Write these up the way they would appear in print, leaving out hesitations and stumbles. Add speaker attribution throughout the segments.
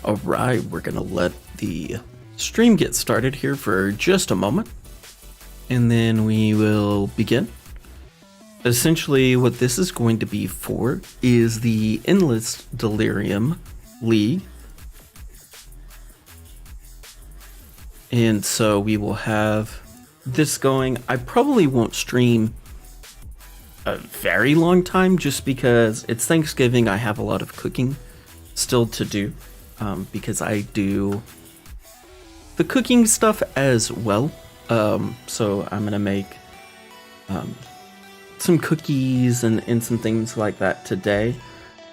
Speaker 1: All right, we're going to let the stream get started here for just a moment, and then we will begin. Essentially, what this is going to be for is the Endless Delirium League. And so we will have this going. I probably won't stream a very long time just because it's Thanksgiving. I have a lot of cooking still to do. Because I do the cooking stuff as well. So I'm going to make some cookies and some things like that today.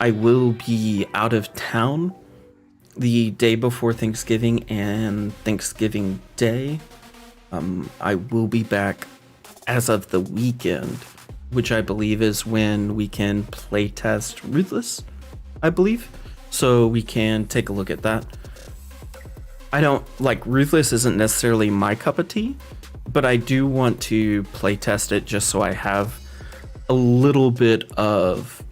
Speaker 1: I will be out of town the day before Thanksgiving and Thanksgiving Day. I will be back as of the weekend, which I believe is when we can play test Ruthless, I believe. So we can take a look at that. I don't like Ruthless isn't necessarily my cup of tea, but I do want to play test it just so I have a little bit of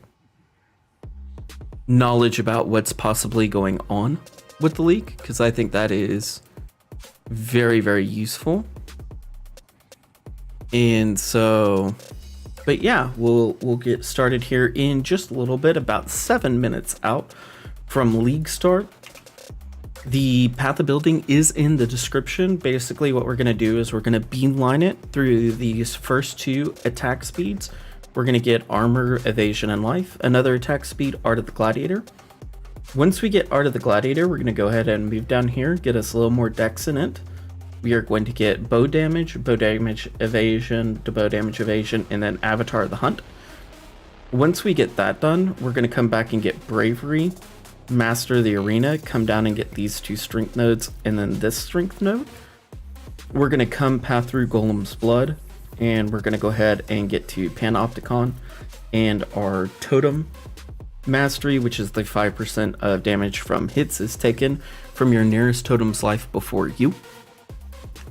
Speaker 1: knowledge about what's possibly going on with the league, because I think that is very, very useful. And so, but yeah, we'll get started here in just a little bit, about 7 minutes out from league start. The path of building is in the description. Basically what we're going to do is we're going to beeline it through these first two attack speeds. We're going to get armor, evasion, and life. Another attack speed, Art of the Gladiator. Once we get Art of the Gladiator, we're going to go ahead and move down here, get us a little more dex in it. We are going to get bow damage, evasion, bow damage, evasion, and then Avatar of the Hunt. Once we get that done, we're going to come back and get bravery, master the arena, come down and get these two strength nodes, and then this strength node. We're going to come path through Golem's Blood, and we're going to go ahead and get to Panopticon and our totem mastery, which is the 5% of damage from hits is taken from your nearest totem's life before you.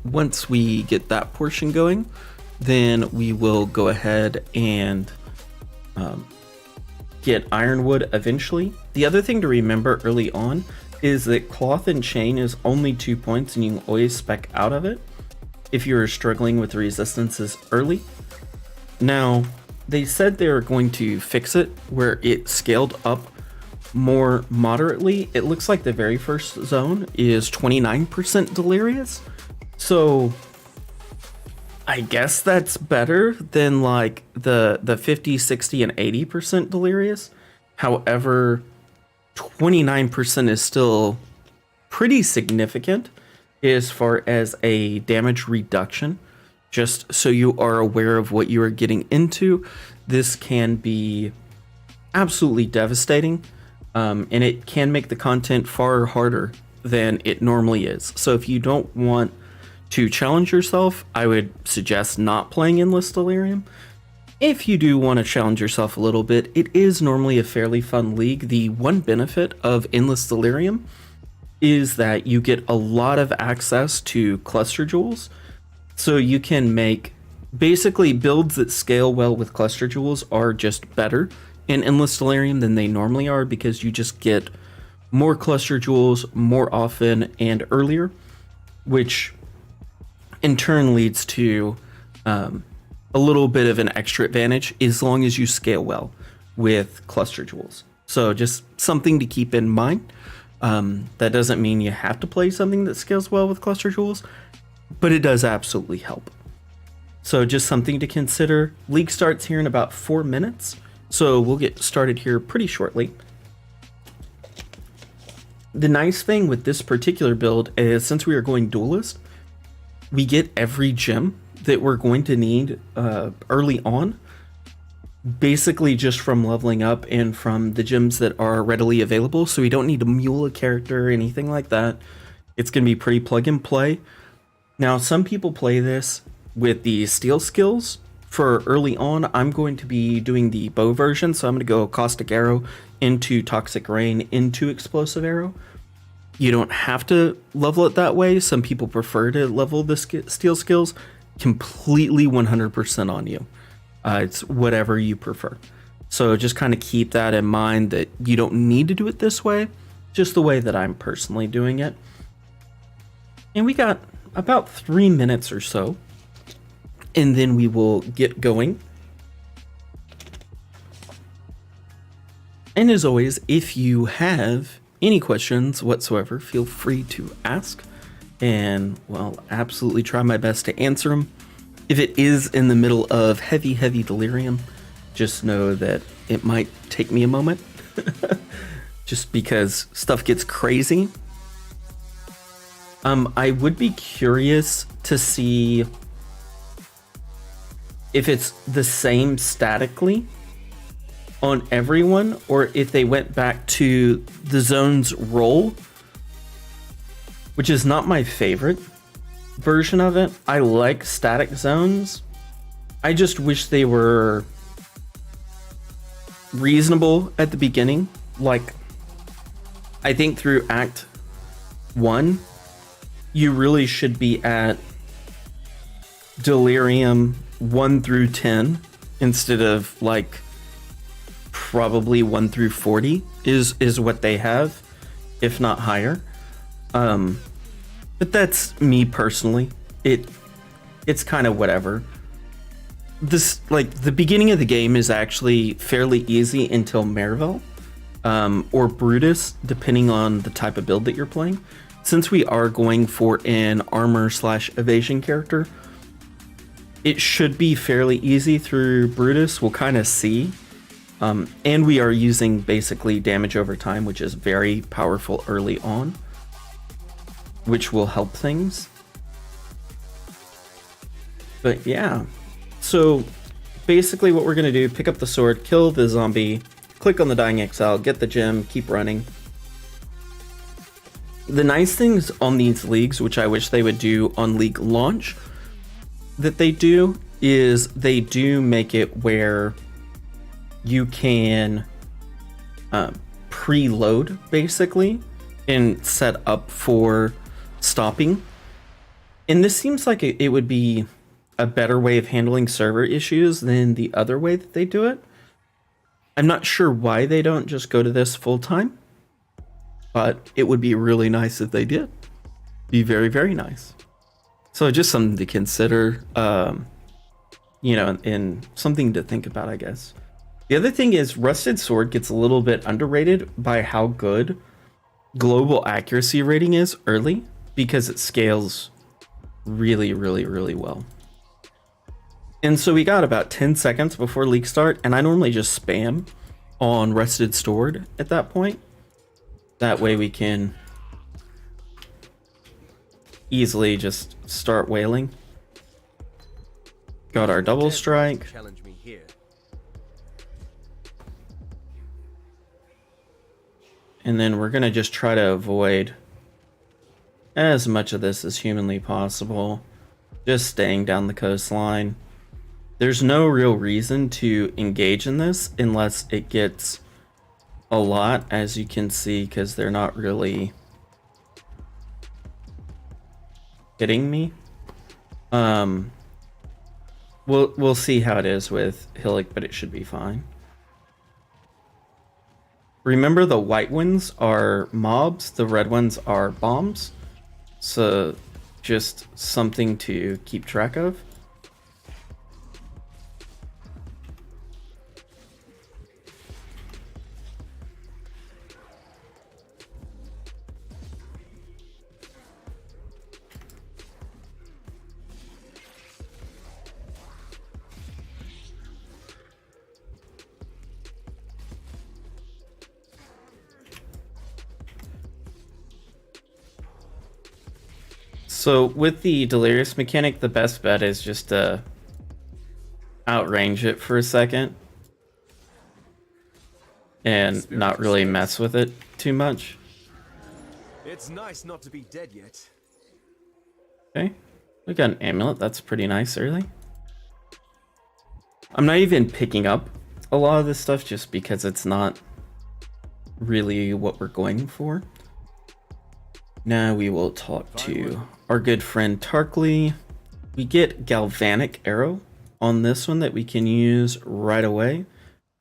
Speaker 1: Once we get that portion going, then we will go ahead and get Ironwood eventually. The other thing to remember early on is that Cloth and Chain is only 2 points and you can always spec out of it if you're struggling with resistances early. Now, they said they were going to fix it where it scaled up more moderately. It looks like the very first zone is 29% delirious. So I guess that's better than like the 50, 60, and 80% delirious. However, 29% is still pretty significant as far as a damage reduction. Just so you are aware of what you are getting into, this can be absolutely devastating, and it can make the content far harder than it normally is. So if you don't want to challenge yourself, I would suggest not playing Endless Delirium. If you do want to challenge yourself a little bit, it is normally a fairly fun league. The one benefit of Endless Delirium is that you get a lot of access to cluster jewels. So you can make basically builds that scale well with cluster jewels are just better in Endless Delirium than they normally are, because you just get more cluster jewels more often and earlier, which in turn leads to a little bit of an extra advantage as long as you scale well with cluster jewels. So just something to keep in mind. That doesn't mean you have to play something that scales well with cluster jewels, but it does absolutely help. So just something to consider. League starts here in about 4 minutes, so we'll get started here pretty shortly. The nice thing with this particular build is, since we are going duelist, we get every gem that we're going to need early on, basically just from leveling up and from the gems that are readily available. So we don't need to mule a character or anything like that. It's going to be pretty plug and play. Now, some people play this with the steel skills for early on. I'm going to be doing the bow version, so I'm going to go Caustic Arrow into Toxic Rain into Explosive Arrow. You don't have to level it that way. Some people prefer to level the steel skills. Completely 100% on you. It's whatever you prefer. So just kind of keep that in mind, that you don't need to do it this way. just the way that I'm personally doing it. And we got about 3 minutes or so, and then we will get going. And as always, if you have any questions whatsoever, feel free to ask, and well, absolutely try my best to answer them. If it is in the middle of heavy delirium, just know that it might take me a moment, just because stuff gets crazy. I would be curious to see if it's the same statically on everyone, or if they went back to the zone's role, which is not my favorite version of it. I like static zones. I just wish they were reasonable at the beginning. Like, I think through Act 1, you really should be at Delirium 1 through 10 instead of like probably 1 through 40 is what they have, if not higher. But that's me personally. It's kind of whatever. This, like, the beginning of the game is actually fairly easy until Merville, or Brutus, depending on the type of build that you're playing. Since we are going for an armor/evasion character, it should be fairly easy through Brutus. We'll kind of see. And we are using basically damage over time, which is very powerful early on, which will help things. But yeah, so basically what we're going to do, pick up the sword, kill the zombie, click on the dying exile, get the gem, keep running. The nice things on these leagues, which I wish they would do on league launch, that they do, is they do make it where you can preload basically and set up for stopping. And this seems like it would be a better way of handling server issues than the other way that they do it. I'm not sure why they don't just go to this full time, but it would be really nice if they did. Be very nice. So just something to consider, you know, and something to think about, I guess. The other thing is Rusted Sword gets a little bit underrated by how good global accuracy rating is early, because it scales really well. And so we got about 10 seconds before league start, and I normally just spam on Rusted Sword at that point. That way we can easily just start wailing. Got our double strike. And then we're gonna just try to avoid as much of this as humanly possible. Just staying down the coastline. There's no real reason to engage in this unless it gets a lot, as you can see, because they're not really hitting me. We'll see how it is with Hillick, but it should be fine. Remember, the white ones are mobs, the red ones are bombs. So just something to keep track of. So with the Delirious mechanic, the best bet is just to outrange it for a second and not really mess with it too much.
Speaker 2: It's nice not to be dead yet.
Speaker 1: Okay, we got an amulet. That's pretty nice early. I'm not even picking up a lot of this stuff just because it's not really what we're going for. Now we will talk to our good friend Tarkley. We get Galvanic Arrow on this one that we can use right away.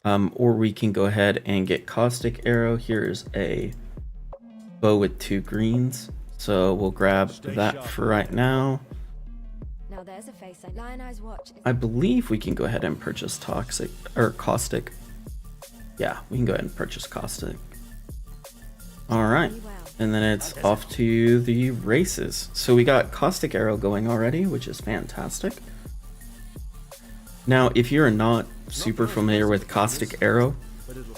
Speaker 1: Or we can go ahead and get Caustic Arrow. Here's a bow with 2 greens. So we'll grab that for right now.
Speaker 3: Now there's a face like Lionized Watch.
Speaker 1: I believe we can go ahead and purchase toxic or caustic. Yeah, we can go ahead and purchase caustic. All right, and then it's off to the races. So we got caustic arrow going already, which is fantastic. Now, if you're not super familiar with caustic arrow,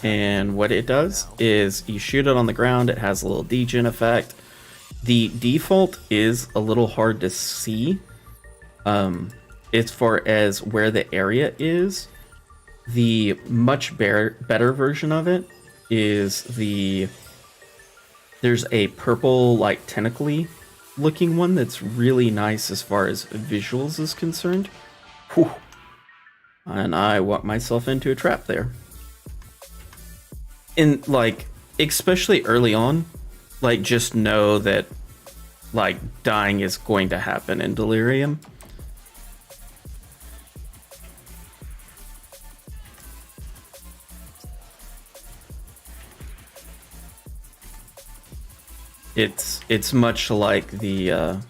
Speaker 1: and what it does is you shoot it on the ground, it has a little degen effect. The default is a little hard to see as far as where the area is. The much better version of it is there's a purple, like, tentacly looking one that's really nice as far as visuals is concerned. Whew. And I walked myself into a trap there. And, like, especially early on, like, just know that, like, dying is going to happen in Delirium. It's much like the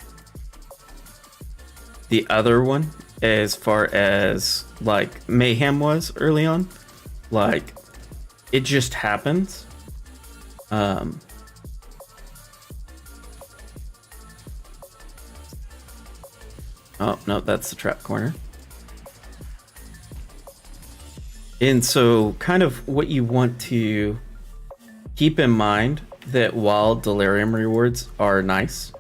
Speaker 1: other one as far as, like, Mayhem was early on. Like, it just happens. Oh, no, that's the trap corner. And so kind of what you want to keep in mind that while Delirium rewards are nice,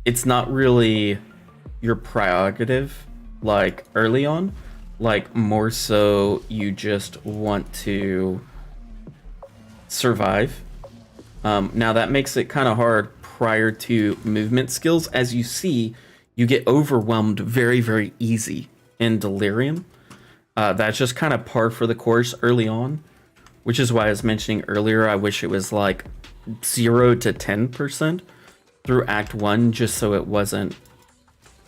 Speaker 1: it's not really your prerogative like early on. Like, more so you just want to survive. Now that makes it kind of hard prior to movement skills. As you see, you get overwhelmed very, very easy in Delirium. That's just kind of par for the course early on, which is why I was mentioning earlier, I wish it was like 0 to 10% through Act 1, just so it wasn't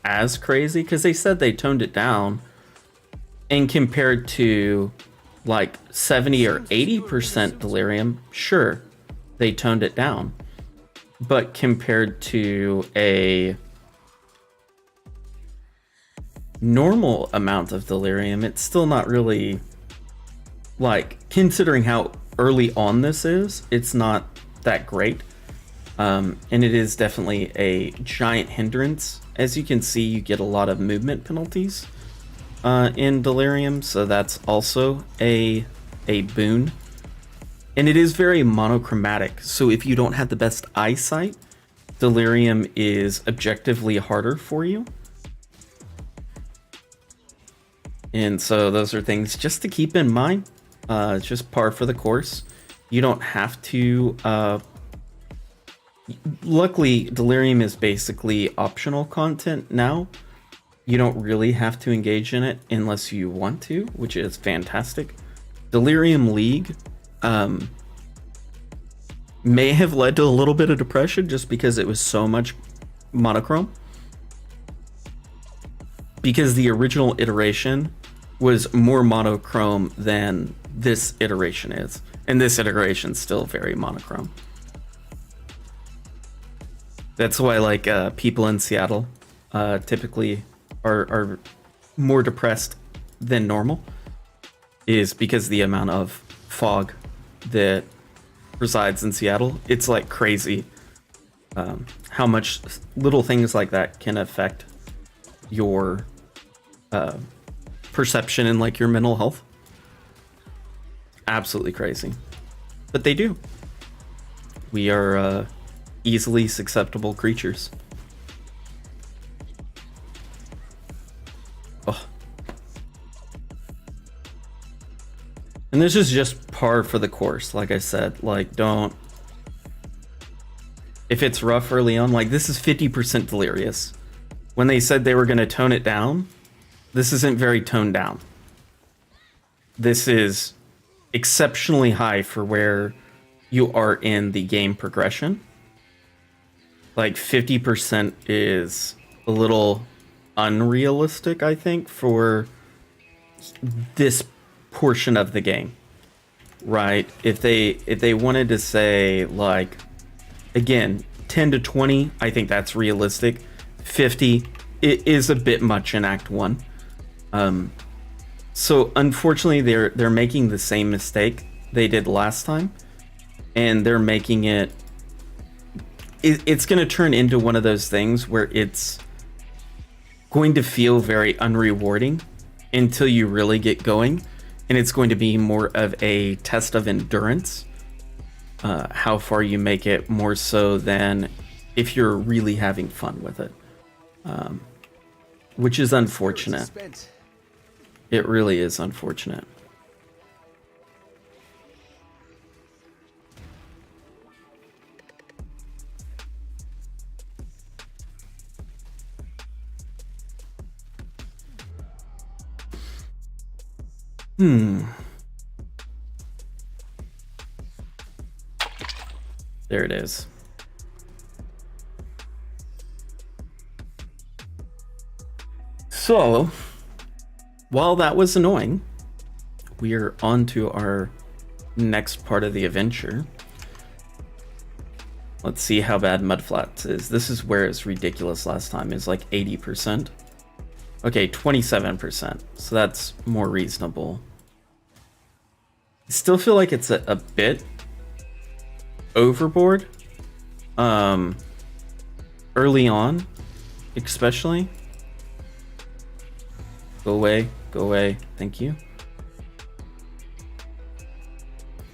Speaker 1: as crazy, because they said they toned it down. And compared to like 70 or 80% Delirium, sure, they toned it down. But compared to a normal amount of Delirium, it's still not really, like, considering how early on this is, it's not that great. And it is definitely a giant hindrance. As you can see, you get a lot of movement penalties in Delirium, so that's also a boon. And it is very monochromatic, so if you don't have the best eyesight, Delirium is objectively harder for you. And so those are things just to keep in mind. It's just par for the course. You don't have to... luckily, Delirium is basically optional content now. You don't really have to engage in it unless you want to, which is fantastic. Delirium League may have led to a little bit of depression just because it was so much monochrome. Because the original iteration was more monochrome than this iteration is. And this iteration is still very monochrome. That's why, like, people in Seattle typically are more depressed than normal, is because the amount of fog that resides in Seattle. It's like crazy how much little things like that can affect your perception and, like, your mental health. Absolutely crazy. But they do. We are easily susceptible creatures. Oh. And this is just par for the course, like I said. Like, don't... If it's rough early on, like, this is 50% delirious. When they said they were going to tone it down, this isn't very toned down. This is exceptionally high for where you are in the game progression. Like, 50% is a little unrealistic, I think, for this portion of the game. right? If they wanted to say, like, again, 10 to 20, I think that's realistic. 50, it is a bit much in Act 1. So unfortunately, they're making the same mistake they did last time, and they're making it's going to turn into one of those things where it's going to feel very unrewarding until you really get going, and it's going to be more of a test of endurance, how far you make it, more so than if you're really having fun with it, which is unfortunate. It really is unfortunate. There it is. So, while that was annoying, we are on to our next part of the adventure. Let's see how bad Mudflats is. This is where it's ridiculous last time. It's like 80%. Okay, 27%. So that's more reasonable. I still feel like it's a bit overboard. Early on, especially. Go away, thank you.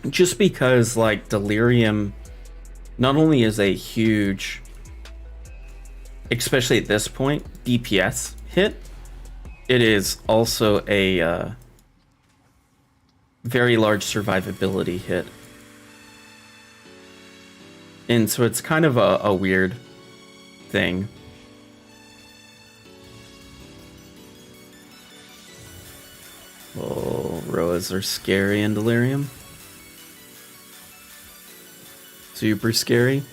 Speaker 1: Just because, like, Delirium not only is a huge, especially at this point, DPS hit, it is also a very large survivability hit. And so it's kind of a weird thing. Oh, Roas are scary in Delirium. Super scary.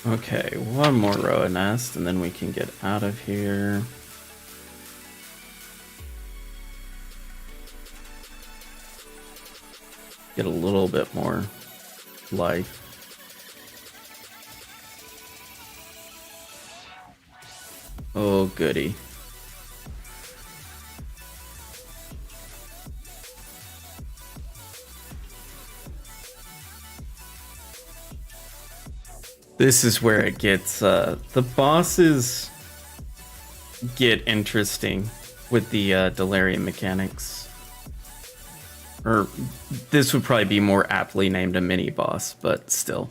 Speaker 1: Okay, one more Roa nest, and then we can get out of here. Get a little bit more life. Oh, goody. This is where it gets, the bosses get interesting with the Delirium mechanics. Or this would probably be more aptly named a mini boss, but still.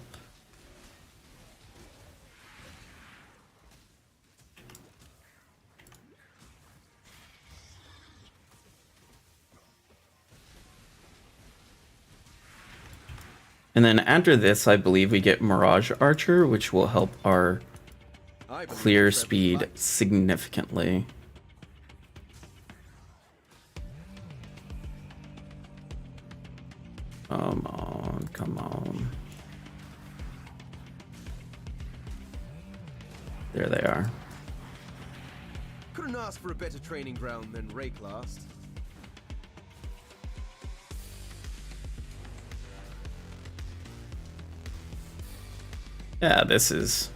Speaker 1: And then after this, I believe we get Mirage Archer, which will help our clear speed significantly. Come on, come on. There they are.
Speaker 2: Couldn't ask for a better training ground than Rayclast.
Speaker 1: Yeah, this is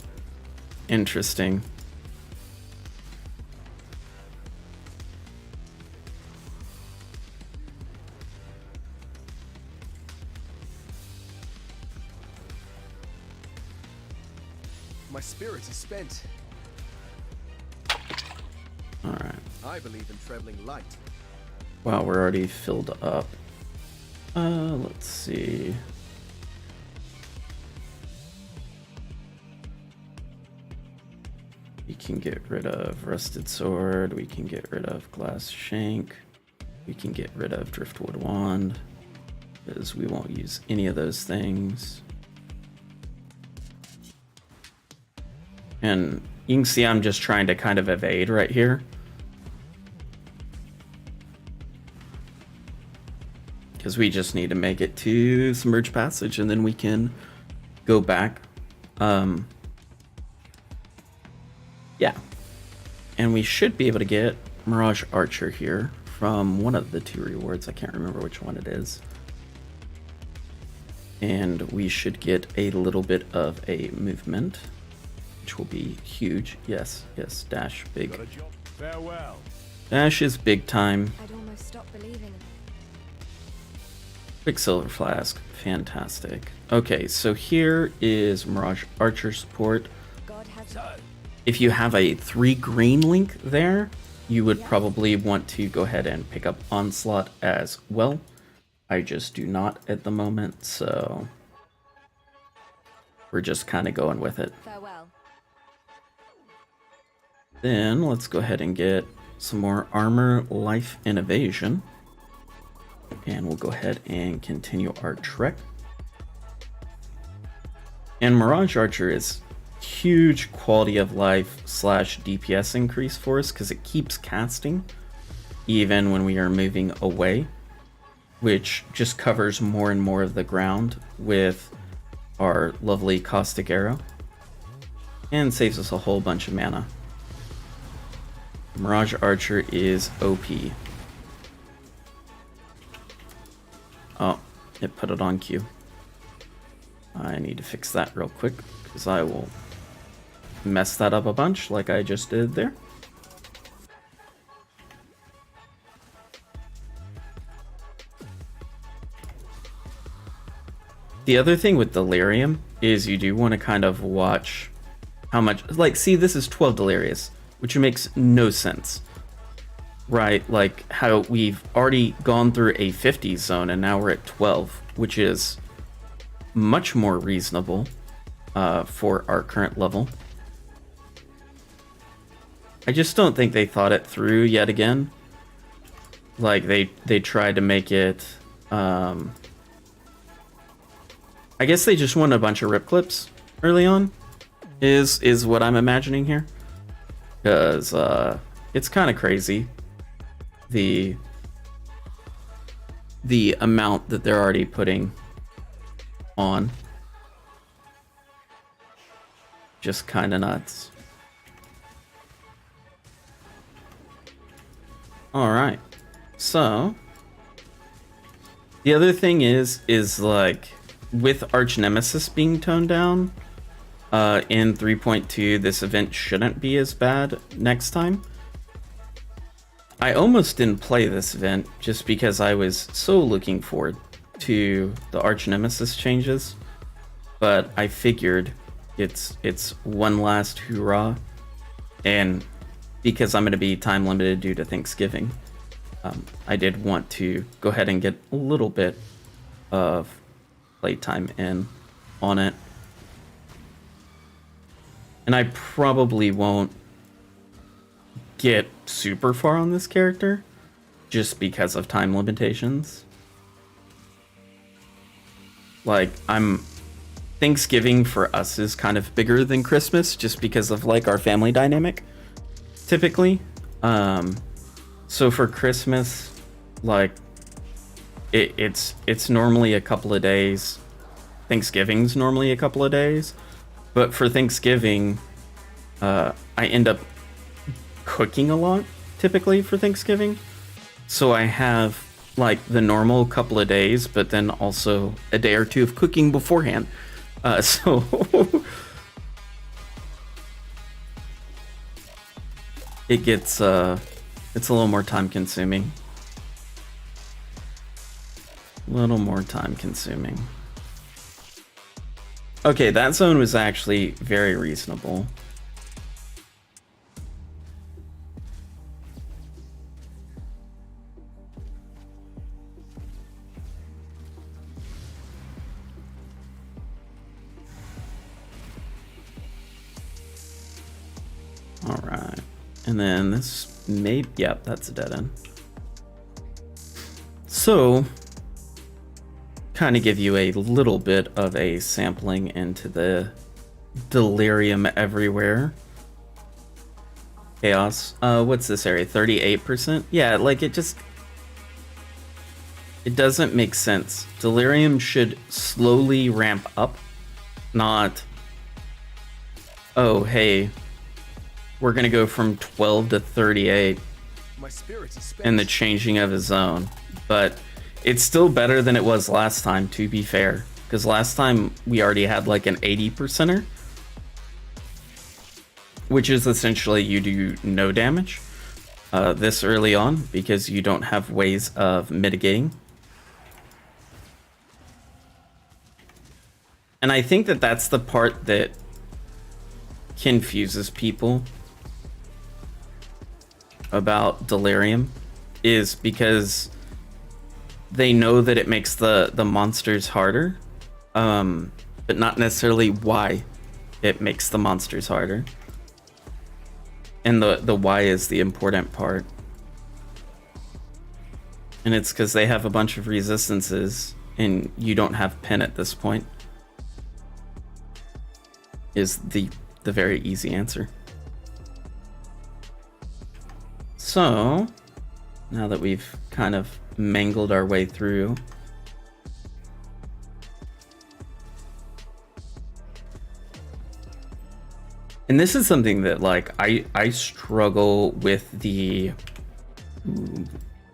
Speaker 1: interesting.
Speaker 2: My spirit is spent.
Speaker 1: Alright.
Speaker 2: I believe in traveling light.
Speaker 1: Wow, we're already filled up. Let's see. We can get rid of Rusted Sword, we can get rid of Glass Shank, we can get rid of Driftwood Wand, because we won't use any of those things. And you can see I'm just trying to kind of evade right here. Because we just need to make it to Submerged Passage and then we can go back. Yeah. And we should be able to get Mirage Archer here from one of the two rewards. I can't remember which one it is. And we should get a little bit of a movement, which will be huge. Yes, yes, Dash, big.
Speaker 4: Farewell.
Speaker 1: Dash is big time.
Speaker 3: I'd almost stop believing.
Speaker 1: Quicksilver Flask, fantastic. Okay, so here is Mirage Archer support.
Speaker 3: God has
Speaker 1: If you have a 3 green link there, you would probably want to go ahead and pick up Onslaught as well. I just do not at the moment, so we're just kind of going with it.
Speaker 3: farewell.
Speaker 1: Then let's go ahead and get some more armor, life, and evasion. And we'll go ahead and continue our trek. And Mirage Archer is huge quality of life / DPS increase for us because it keeps casting even when we are moving away, which just covers more and more of the ground with our lovely caustic arrow and saves us a whole bunch of mana. Mirage Archer is OP. Oh, it put it on Q. I need to fix that real quick because I will mess that up a bunch like I just did there. The other thing with Delirium is you do want to kind of watch how much, like, see, this is 12 Delirious, which makes no sense, right? Like how we've already gone through a 50 zone and now we're at 12, which is much more reasonable for our current level. I just don't think they thought it through yet again. Like they tried to make it, I guess they just wanted a bunch of rip clips early on, is what I'm imagining here. Because it's kind of crazy, the amount that they're already putting on. Just kind of nuts. All right, so the other thing is like with Arch Nemesis being toned down in 3.2, this event shouldn't be as bad next time. I almost didn't play this event just because I was so looking forward to the Arch Nemesis changes, but I figured it's one last hoorah, and because I'm going to be time limited due to Thanksgiving, I did want to go ahead and get a little bit of playtime in on it. And I probably won't get super far on this character just because of time limitations. Like, Thanksgiving for us is kind of bigger than Christmas just because of like our family dynamic typically. So for Christmas, like it's normally a couple of days. Thanksgiving's normally a couple of days, but for Thanksgiving, I end up cooking a lot typically for Thanksgiving. So I have like the normal couple of days, but then also a day or two of cooking beforehand. So it gets it's a little more time consuming. A little more time consuming. Okay, that zone was actually very reasonable. All right, and then this may, yep, that's a dead end. So, kind of give you a little bit of a sampling into the Delirium everywhere. Chaos. What's this area? 38%? Yeah, like it doesn't make sense. Delirium should slowly ramp up, not, oh, hey, we're gonna go from 12 to 38
Speaker 2: My spirit is spent.
Speaker 1: in the changing of a zone. But it's still better than it was last time, to be fair. Because last time we already had like an 80%er, which is essentially you do no damage this early on because you don't have ways of mitigating. And I think that that's the part that confuses people about Delirium, is because they know that it makes the monsters harder, but not necessarily why it makes the monsters harder. And the why is the important part. And it's because they have a bunch of resistances and you don't have pen at this point, is the very easy answer. So, now that we've kind of mangled our way through, and this is something that like I struggle with the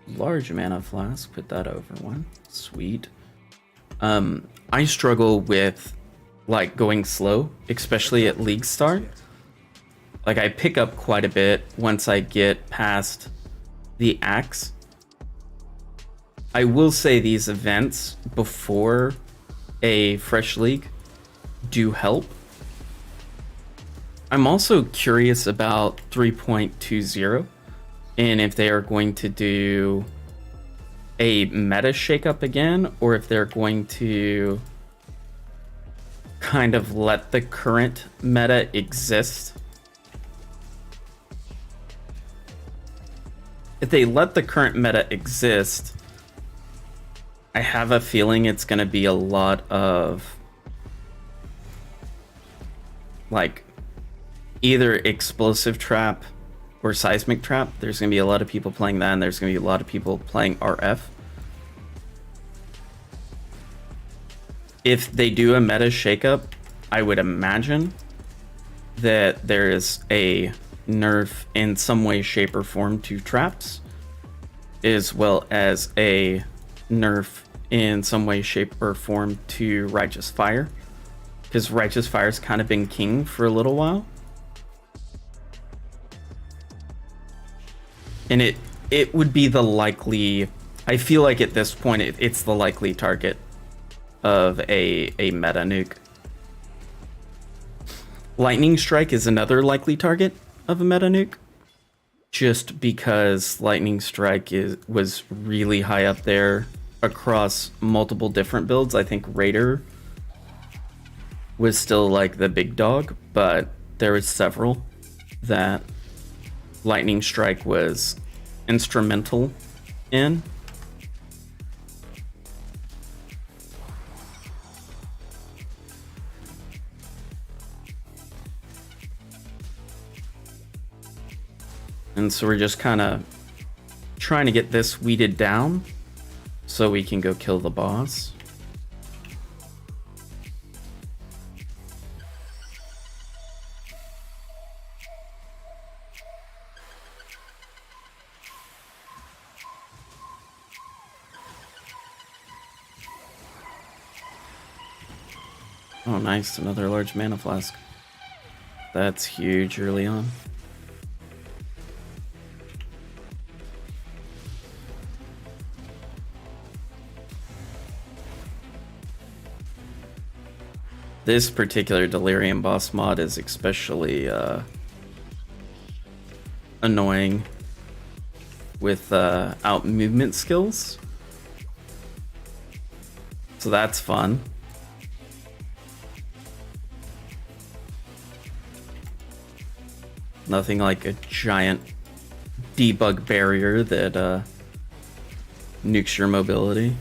Speaker 1: large mana flask, put that over one, sweet. I struggle with like going slow, especially at League start. Like I pick up quite a bit once I get past the axe. I will say these events before a fresh league do help. I'm also curious about 3.20 and if they are going to do a meta shakeup again, or if they're going to kind of let the current meta exist. If they let the current meta exist, I have a feeling it's going to be a lot of like either explosive trap or seismic trap. There's going to be a lot of people playing that, and there's going to be a lot of people playing RF. If they do a meta shakeup, I would imagine that there is a nerf in some way, shape, or form to traps, as well as a nerf in some way, shape, or form to Righteous Fire, because Righteous Fire's kind of been king for a little while. And it would be the likely, I feel like at this point it's the likely target of a meta nuke. Lightning Strike is another likely target of a meta nuke, just because Lightning Strike was really high up there across multiple different builds. I think Raider was still like the big dog, but there was several that Lightning Strike was instrumental in. And so we're just kind of trying to get this weeded down so we can go kill the boss. Oh, nice. Another large mana flask. That's huge early on. This particular Delirium boss mod is especially annoying with out movement skills. So that's fun. Nothing like a giant debug barrier that nukes your mobility.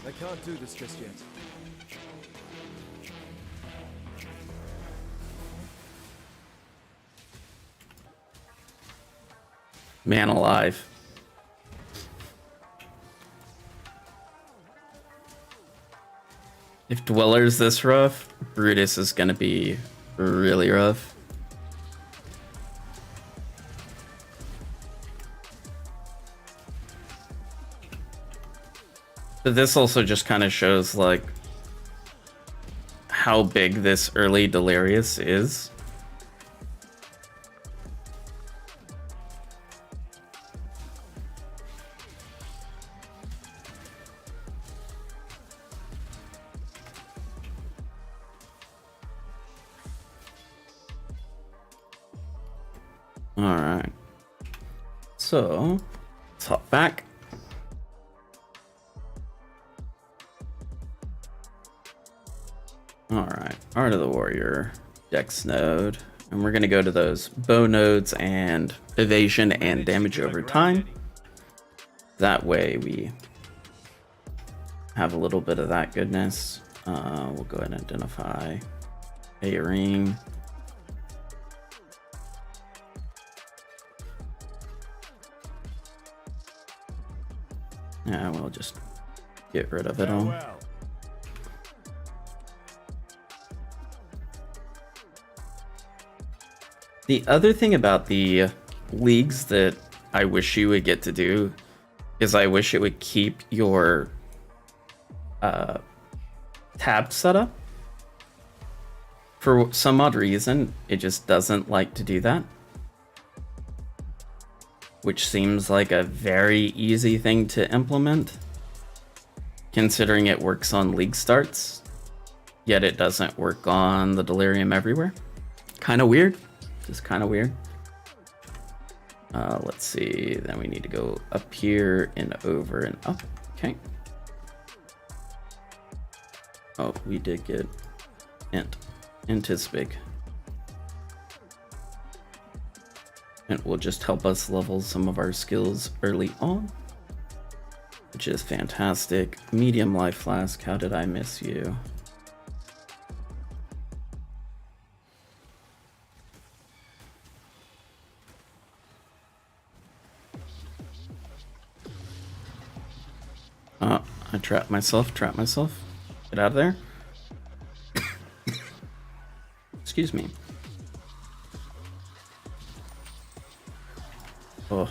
Speaker 2: I can't do this just yet.
Speaker 1: Man alive. If Dweller's this rough, Brutus is gonna be really rough. But this also just kind of shows like how big this early Delirious is. Alright. So, let's hop back. Alright, Art of the Warrior, Dex node. And we're going to go to those bow nodes and evasion and damage over time. That way we have a little bit of that goodness. We'll go ahead and identify a ring. Yeah, we'll just get rid of it all. The other thing about the leagues that I wish you would get to do is I wish it would keep your tab set up. For some odd reason, it just doesn't like to do that. Which seems like a very easy thing to implement, considering it works on league starts, yet it doesn't work on the Delirium everywhere. Kind of weird. Just kind of weird. Let's see. Then we need to go up here and over and up. Okay. Oh, we did get int. Int is big. It will just help us level some of our skills early on, which is fantastic. Medium life flask. How did I miss you? Oh, I trapped myself. Get out of there. Excuse me. Oh.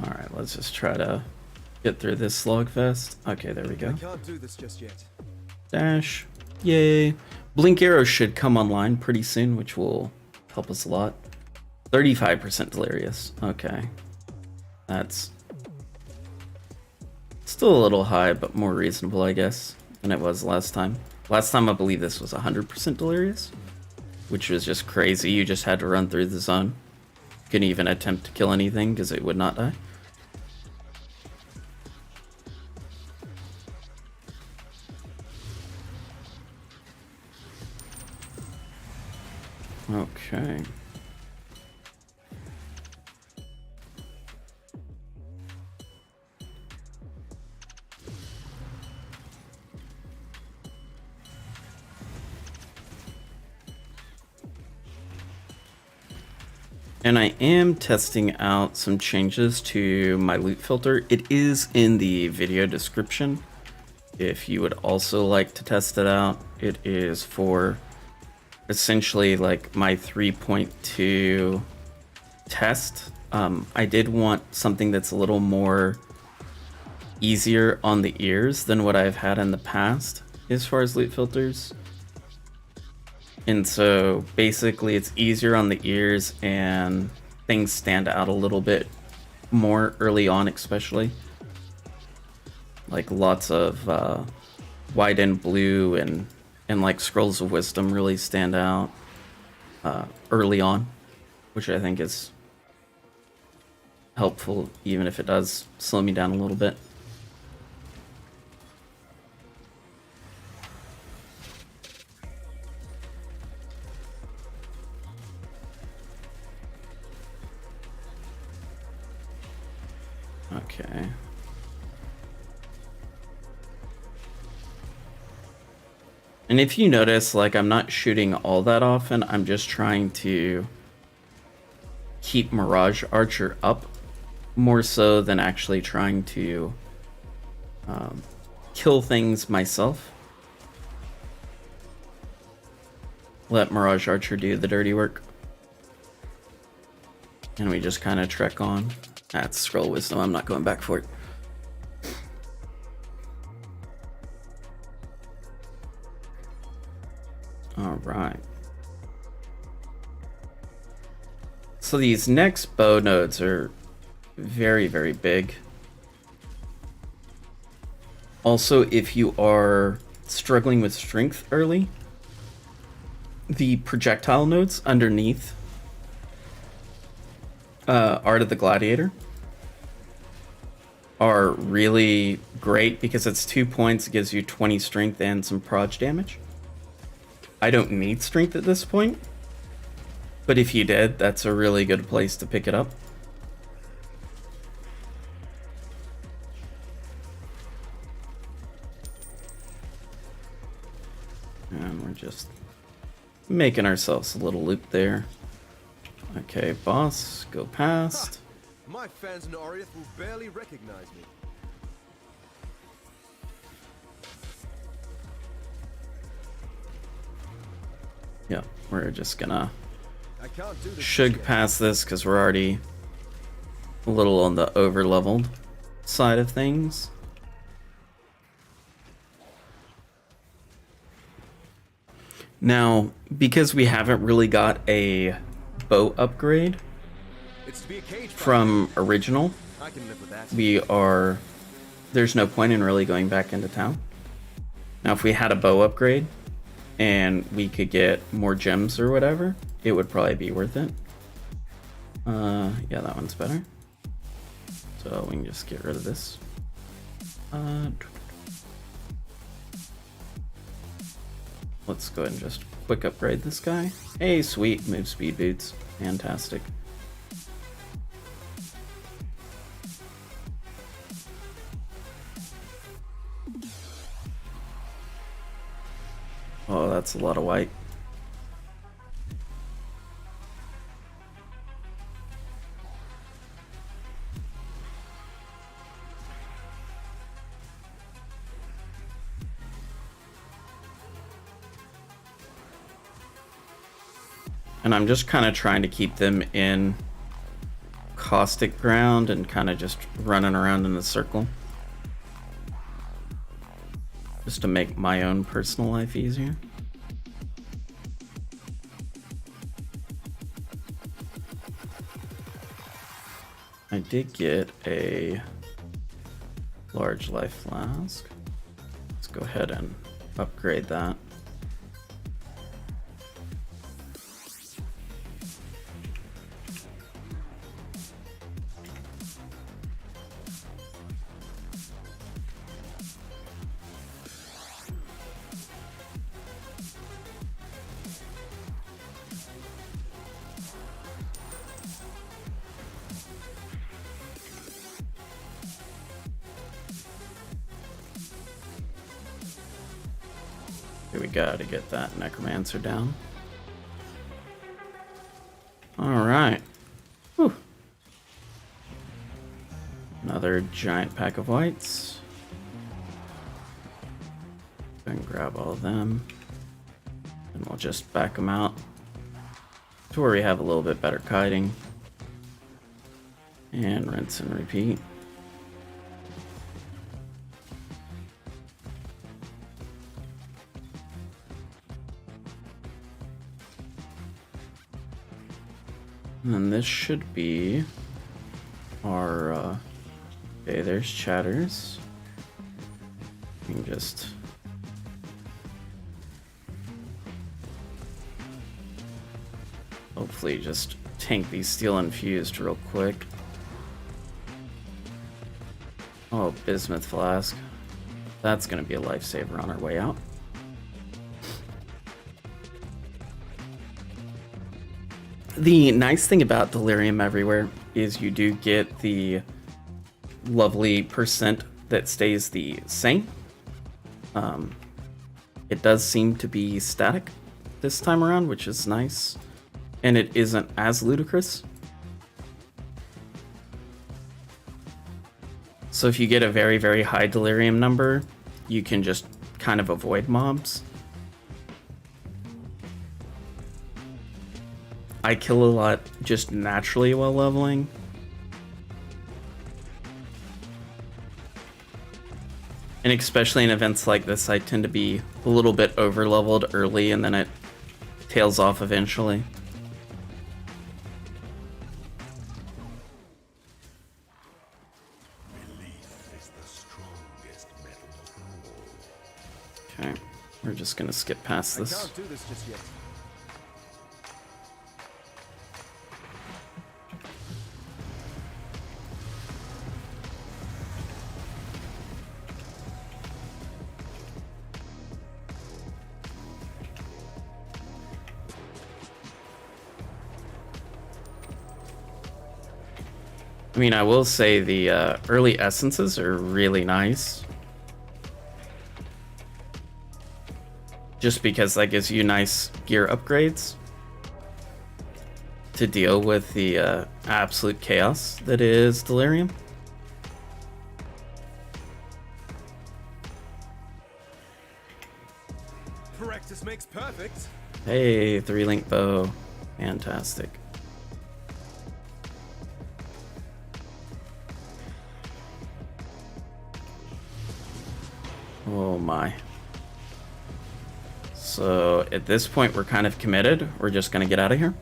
Speaker 1: Alright, let's just try to get through this slugfest. Okay, there we go.
Speaker 2: I can't do this just yet.
Speaker 1: Dash. Yay. Blink arrow should come online pretty soon, which will help us a lot. 35% delirious. Okay. That's still a little high, but more reasonable, I guess, than it was last time. Last time, I believe this was 100% delirious, which was just crazy. You just had to run through the zone. Couldn't even attempt to kill anything because it would not die. Okay. And I am testing out some changes to my loot filter. It is in the video description. If you would also like to test it out, it is for essentially like my 3.2 test. I did want something that's a little more easier on the ears than what I've had in the past as far as loot filters. And so basically it's easier on the ears and things stand out a little bit more early on, especially. Like lots of white and blue and like scrolls of wisdom really stand out early on, which I think is helpful even if it does slow me down a little bit. Okay. And if you notice, like, I'm not shooting all that often, I'm just trying to keep Mirage Archer up more so than actually trying to kill things myself. Let Mirage Archer do the dirty work. And we just kind of trek on. That's Scroll Wisdom, I'm not going back for it. Alright. So these next bow nodes are very, very big. Also, if you are struggling with strength early, the projectile nodes underneath Art of the Gladiator are really great because it's 2 points, it gives you 20 strength and some proj damage. I don't need strength at this point, but if you did, that's a really good place to pick it up. And we're just making ourselves a little loop there. Okay, boss, go past.
Speaker 2: My fans in Oriath will barely recognize me.
Speaker 1: Yeah, we're just gonna
Speaker 2: I can't do this
Speaker 1: shug
Speaker 2: just yet.
Speaker 1: past this because we're already a little on the over-leveled side of things. Now, because we haven't really got a bow upgrade
Speaker 2: It's to be a cage fight.
Speaker 1: from original,
Speaker 2: I can live with that.
Speaker 1: there's no point in really going back into town. Now, if we had a bow upgrade and we could get more gems or whatever, it would probably be worth it. Yeah, that one's better. So we can just get rid of this. Let's go ahead and just quick upgrade this guy. Hey, sweet, move speed boots. Fantastic. Oh, that's a lot of white. And I'm just kind of trying to keep them in caustic ground and kind of just running around in a circle. Just to make my own personal life easier. I did get a large life flask. Let's go ahead and upgrade that. Here we go to get that necromancer down. All right, another giant pack of whites. And grab all of them. And we'll just back them out to where we have a little bit better kiting. And rinse and repeat. And this should be our, okay, there's chatters. You can just hopefully just tank these steel infused real quick. Oh, bismuth flask. That's gonna be a lifesaver on our way out. The nice thing about Delirium Everywhere is you do get the lovely percent that stays the same. It does seem to be static this time around, which is nice. And it isn't as ludicrous. So if you get a very, very high Delirium number, you can just kind of avoid mobs. I kill a lot just naturally while leveling. And especially in events like this, I tend to be a little bit over leveled early and then it tails off eventually. Okay, we're just gonna skip past this.
Speaker 2: I can't do this just yet.
Speaker 1: I mean, I will say the early essences are really nice. Just because that gives you nice gear upgrades to deal with the absolute chaos that is Delirium.
Speaker 2: Practice makes perfect.
Speaker 1: Hey, 3-link bow. Fantastic. Oh my. So at this point we're kind of committed. We're just gonna get out of here.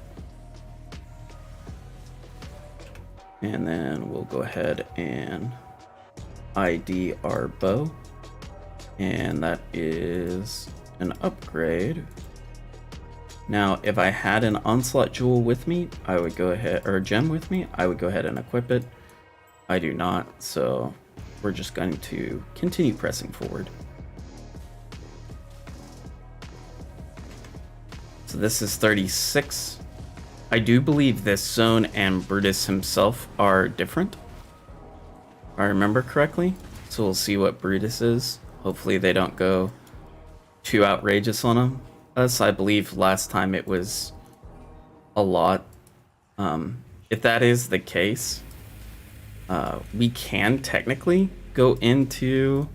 Speaker 1: And then we'll go ahead and ID our bow. And that is an upgrade. Now if I had an onslaught jewel with me, I would go ahead, or a gem with me, I would go ahead and equip it. I do not, so we're just going to continue pressing forward. So this is 36. I do believe this zone and Brutus himself are different, if I remember correctly. So we'll see what Brutus is. Hopefully they don't go too outrageous on us. I believe last time it was a lot. If that is the case, we can technically go into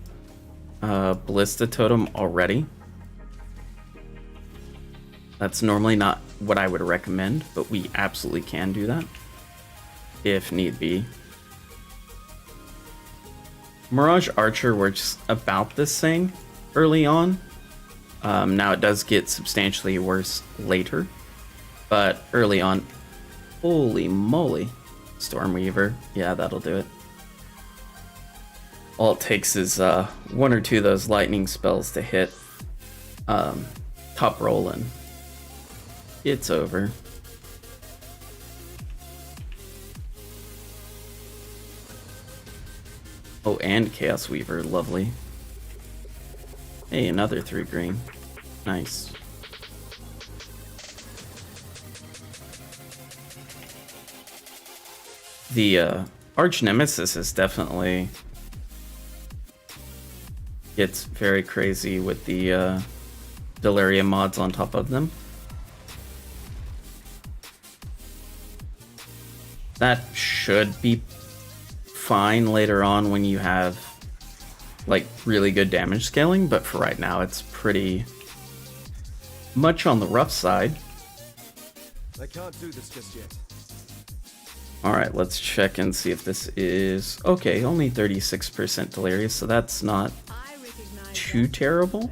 Speaker 1: Ballista Totem already. That's normally not what I would recommend, but we absolutely can do that if need be. Mirage Archer works about the same early on. Now it does get substantially worse later, but early on, holy moly. Stormweaver, yeah, that'll do it. All it takes is one or two of those lightning spells to hit top roll and it's over. Oh, and Chaos Weaver, lovely. Hey, another 3 green. Nice. The Arch Nemesis is definitely gets very crazy with the Delirium mods on top of them. That should be fine later on when you have like really good damage scaling, but for right now it's pretty much on the rough side.
Speaker 2: I can't do this just yet.
Speaker 1: Alright, let's check and see if this is... Okay, only 36% Delirious, so that's not too terrible.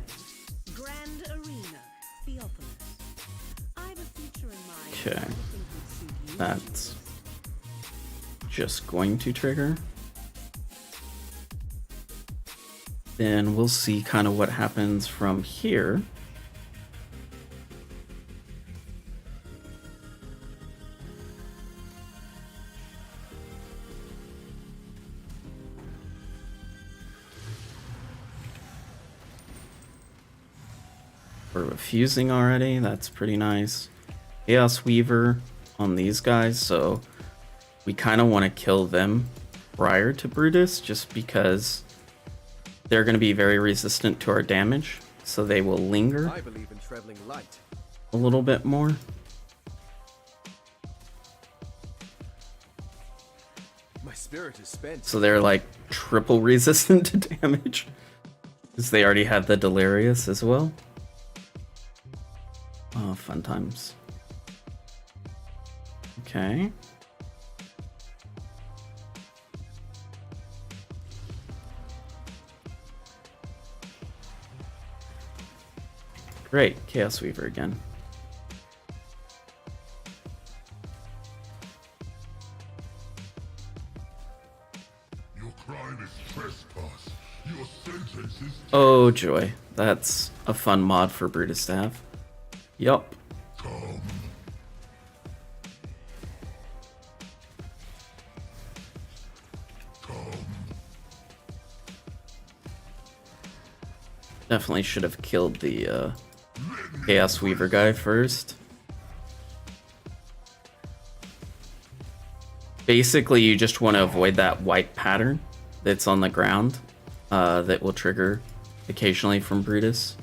Speaker 4: Grand Arena, Theophilus. I've a future in mind.
Speaker 1: Okay.
Speaker 4: I think would suit you.
Speaker 1: That's just going to trigger. Then we'll see kind of what happens from here. We're refusing already, that's pretty nice. Chaos Weaver on these guys, so we kind of want to kill them prior to Brutus, just because they're going to be very resistant to our damage, so they will linger
Speaker 2: I believe in traveling light.
Speaker 1: a little bit more.
Speaker 2: My spirit is spent.
Speaker 1: So they're like triple resistant to damage, because they already had the Delirious as well. Oh, fun times. Okay. Great, Chaos Weaver again.
Speaker 5: Your crime is trespass. Your sentence is
Speaker 1: Oh joy, that's a fun mod for Brutus to have. Yup.
Speaker 5: come. Come.
Speaker 1: Definitely should have killed the Chaos Weaver guy first. Basically, you just want to avoid that white pattern that's on the ground that will trigger occasionally from Brutus,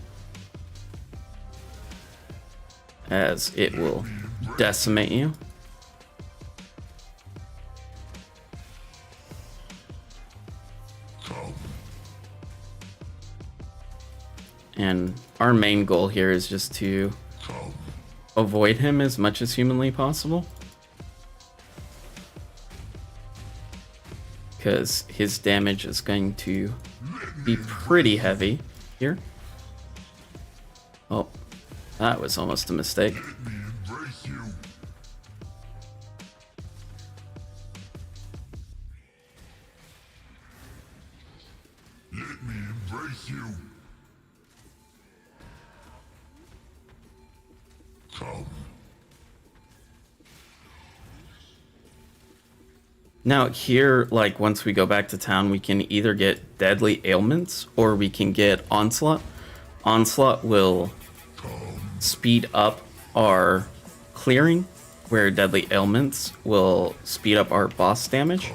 Speaker 1: as it will decimate you.
Speaker 5: Come.
Speaker 1: And our main goal here is just to
Speaker 5: Come.
Speaker 1: avoid him as much as humanly possible, because his damage is going to be pretty heavy here. Oh, that was almost a mistake.
Speaker 5: Let me embrace you. Let me embrace you. Come.
Speaker 1: Now here, like once we go back to town, we can either get Deadly Ailments or we can get Onslaught. Onslaught will speed up our clearing, where Deadly Ailments will speed up our boss damage.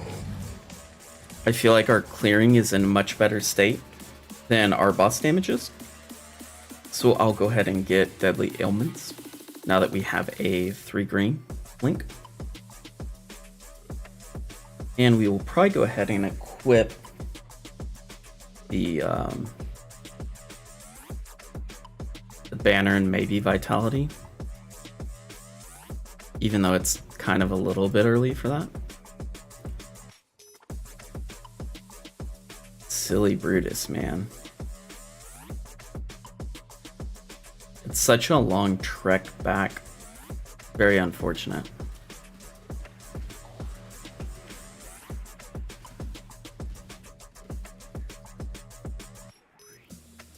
Speaker 1: I feel like our clearing is in much better state than our boss damage is. So I'll go ahead and get Deadly Ailments now that we have a 3 green link. And we will probably go ahead and equip the banner and maybe Vitality, even though it's kind of a little bit early for that. Silly Brutus, man. It's such a long trek back. Very unfortunate.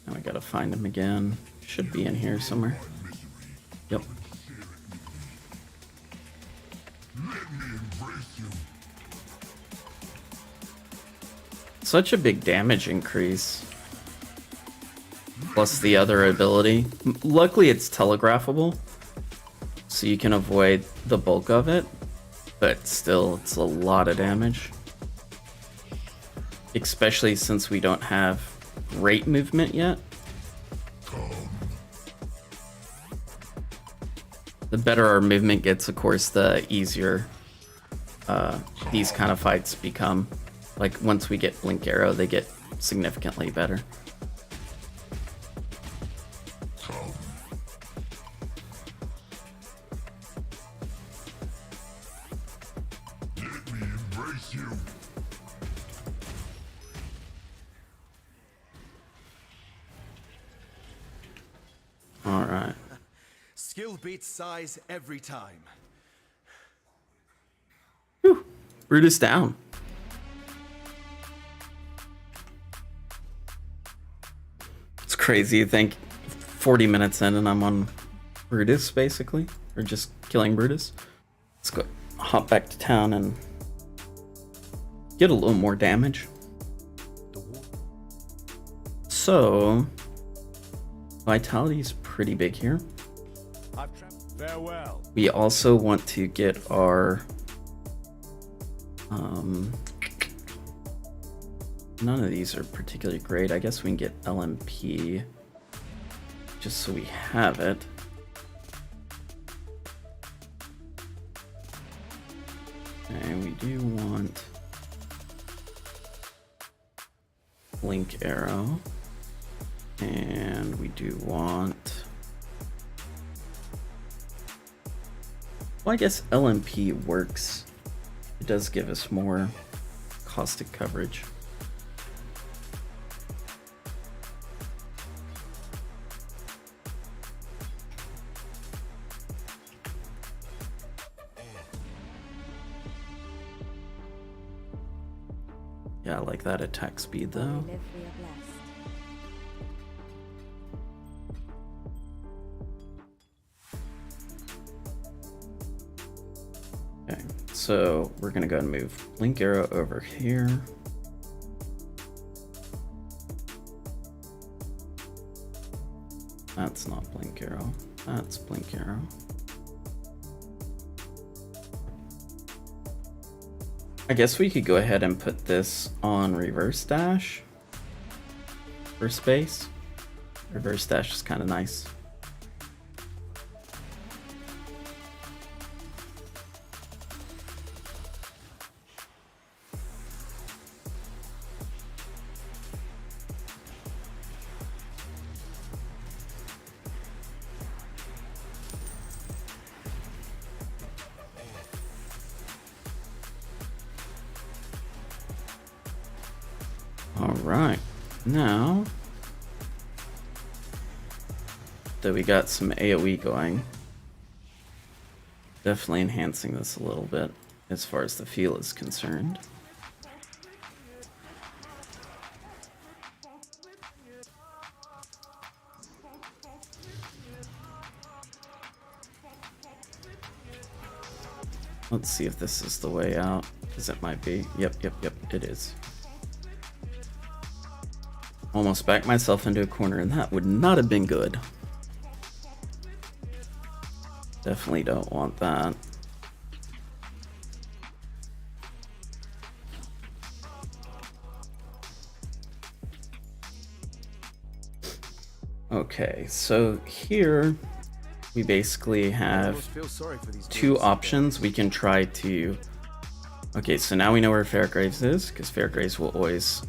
Speaker 1: Now we gotta find him again. Should be in here somewhere. Yep.
Speaker 5: Let me embrace you.
Speaker 1: Such a big damage increase. Plus the other ability. Luckily it's telegraphable, so you can avoid the bulk of it, but still it's a lot of damage. Especially since we don't have great movement yet. The better our movement gets, of course, the easier these kind of fights become. Like, once we get Blink Arrow, they get significantly better.
Speaker 5: Come. Let me embrace you.
Speaker 1: Alright.
Speaker 2: Skill beats size every time.
Speaker 1: Whew. Brutus down. It's crazy to think 40 minutes in and I'm on Brutus, basically. Or just killing Brutus. Let's go hop back to town and get a little more damage. So, Vitality's pretty big here.
Speaker 2: Farewell.
Speaker 1: We also want to get our none of these are particularly great. I guess we can get LMP just so we have it. And we do want Blink Arrow. And we do want, well, I guess LMP works. It does give us more caustic coverage. Yeah, I like that attack speed though.
Speaker 3: While we live, we are blessed.
Speaker 1: Okay, so we're gonna go and move Blink Arrow over here. That's not Blink Arrow. That's Blink Arrow. I guess we could go ahead and put this on reverse dash for space. Reverse dash is kind of nice. Alright, now that we got some AoE going, definitely enhancing this a little bit as far as the feel is concerned. Let's see if this is the way out, because it might be. Yep, it is. Almost backed myself into a corner, and that would not have been good. Definitely don't want that. Okay, so here we basically have two options. We can try to... Okay, so now we know where Fairgraves is, because Fairgraves will always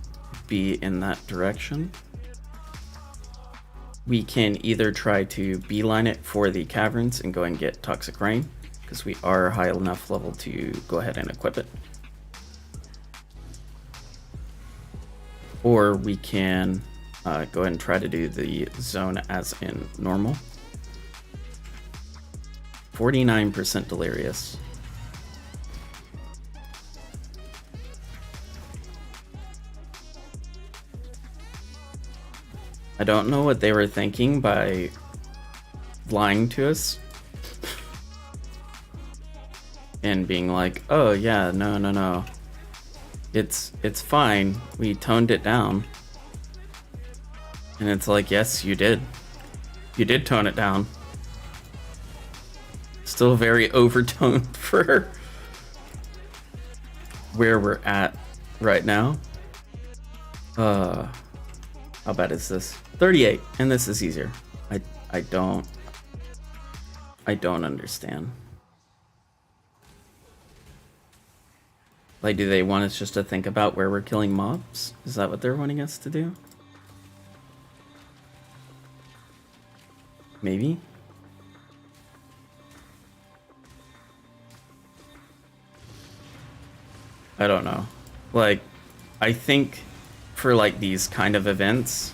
Speaker 1: be in that direction. We can either try to beeline it for the caverns and go and get Toxic Rain, because we are high enough level to go ahead and equip it. Or we can go ahead and try to do the zone as in normal. 49% Delirious. I don't know what they were thinking by lying to us and being like, oh yeah, no. It's fine. We toned it down. And it's like, yes, you did. You did tone it down. Still very overtoned for where we're at right now. How bad is this? 38, and this is easier. I don't understand. Like, do they want us just to think about where we're killing mobs? Is that what they're wanting us to do? Maybe? I don't know. Like, I think for like these kind of events,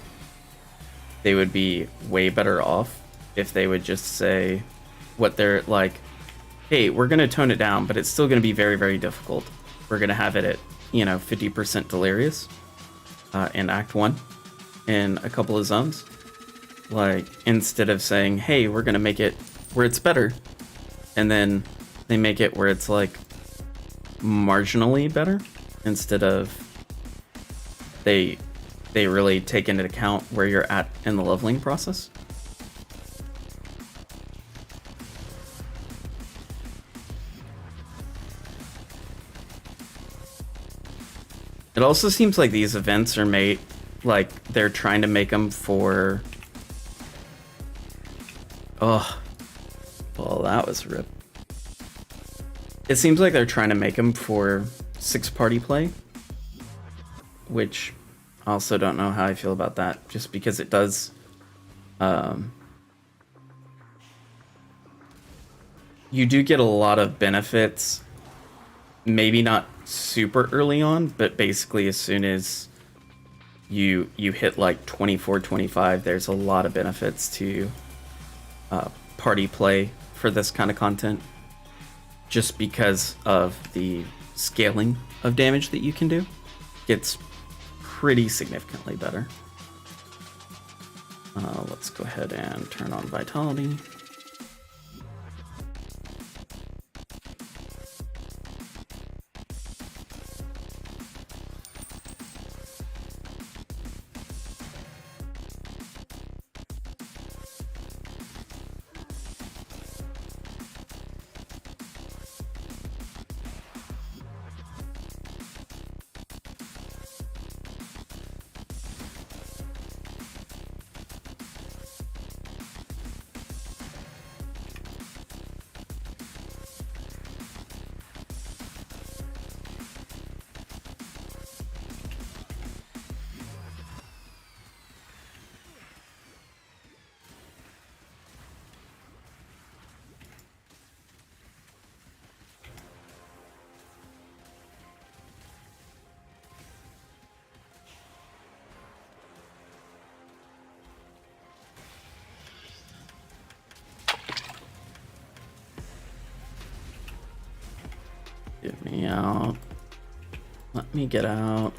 Speaker 1: they would be way better off if they would just say what they're like, hey, we're going to tone it down, but it's still going to be very, very difficult. We're going to have it at, 50% Delirious in Act 1 in a couple of zones. Like, instead of saying, hey, we're going to make it where it's better, and then they make it where it's like marginally better, instead of they really take into account where you're at in the leveling process. It also seems like these events are made, like, they're trying to make them for... Oh. Well, that was rip. It seems like they're trying to make them for 6-party play, which I also don't know how I feel about that, just because it does... you do get a lot of benefits, maybe not super early on, but basically as soon as you hit like 24, 25, there's a lot of benefits to party play for this kind of content, just because of the scaling of damage that you can do. It's pretty significantly better. Let's go ahead and turn on Vitality. Get me out. Let me get out.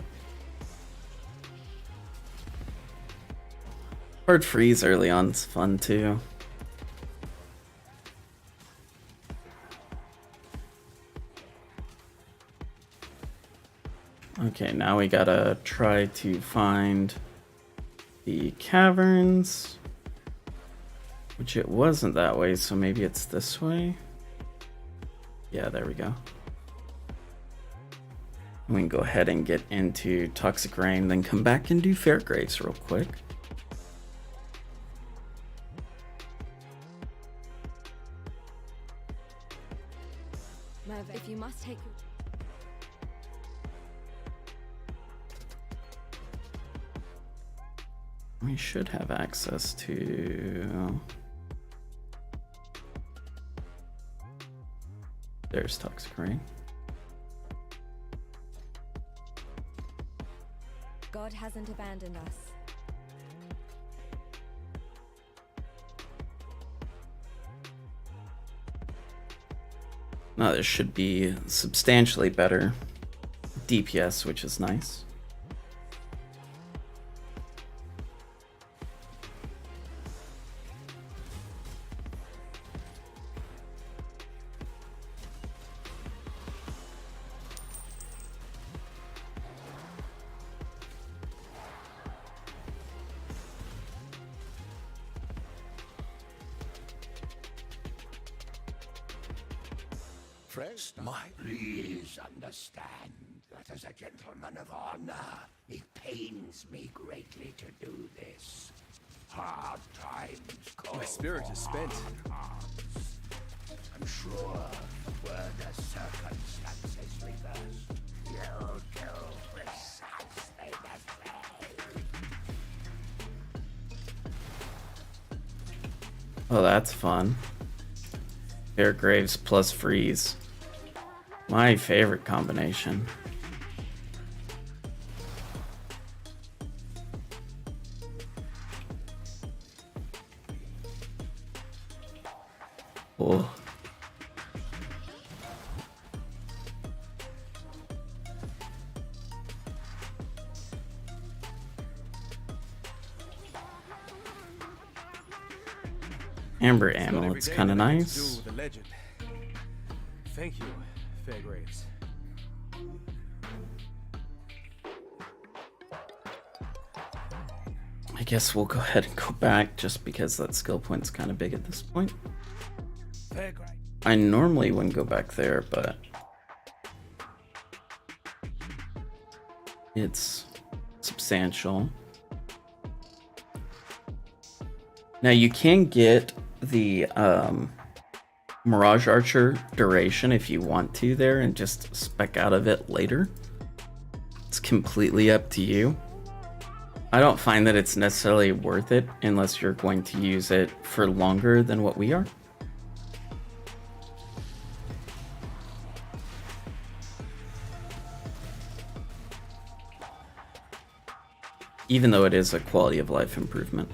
Speaker 1: Hard freeze early on is fun too. Okay, now we gotta try to find the caverns, which it wasn't that way, so maybe it's this way. Yeah, there we go. We can go ahead and get into Toxic Rain, then come back and do Fairgraves real quick.
Speaker 3: Merv, if you must take...
Speaker 1: We should have access to... There's Toxic Rain.
Speaker 3: God hasn't abandoned us.
Speaker 1: Now this should be substantially better DPS, which is nice.
Speaker 2: Fresh?
Speaker 5: Please understand that as a gentleman of honor, it pains me greatly to do this. Hard times call
Speaker 2: My spirit is
Speaker 5: for
Speaker 2: spent.
Speaker 5: hard hearts. I'm sure were the circumstances reversed,
Speaker 1: Oh, that's fun. Air Graves plus freeze. My favorite combination. Oh. Amber Amulet's kind of nice.
Speaker 6: The legend. Thank you, Fairgraves.
Speaker 1: I guess we'll go ahead and go back just because that skill point's kind of big at this point.
Speaker 6: Fairgraves.
Speaker 1: I normally wouldn't go back there, but it's substantial. Now you can get the Mirage Archer duration if you want to there and just spec out of it later. It's completely up to you. I don't find that it's necessarily worth it unless you're going to use it for longer than what we are. Even though it is a quality of life improvement.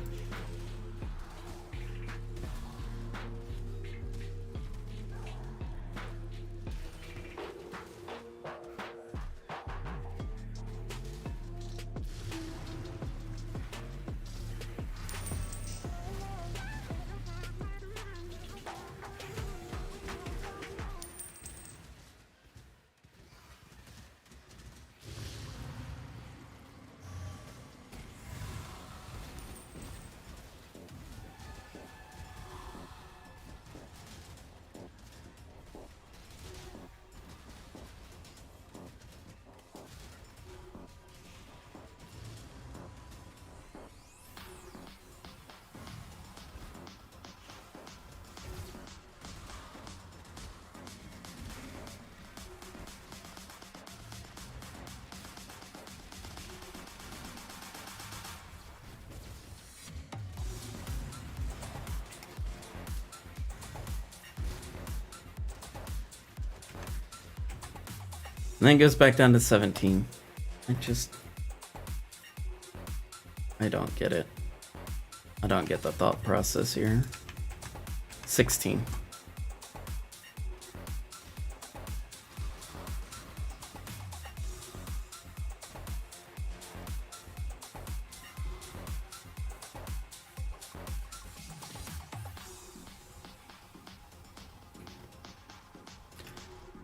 Speaker 1: And then it goes back down to 17. I don't get it. I don't get the thought process here. 16.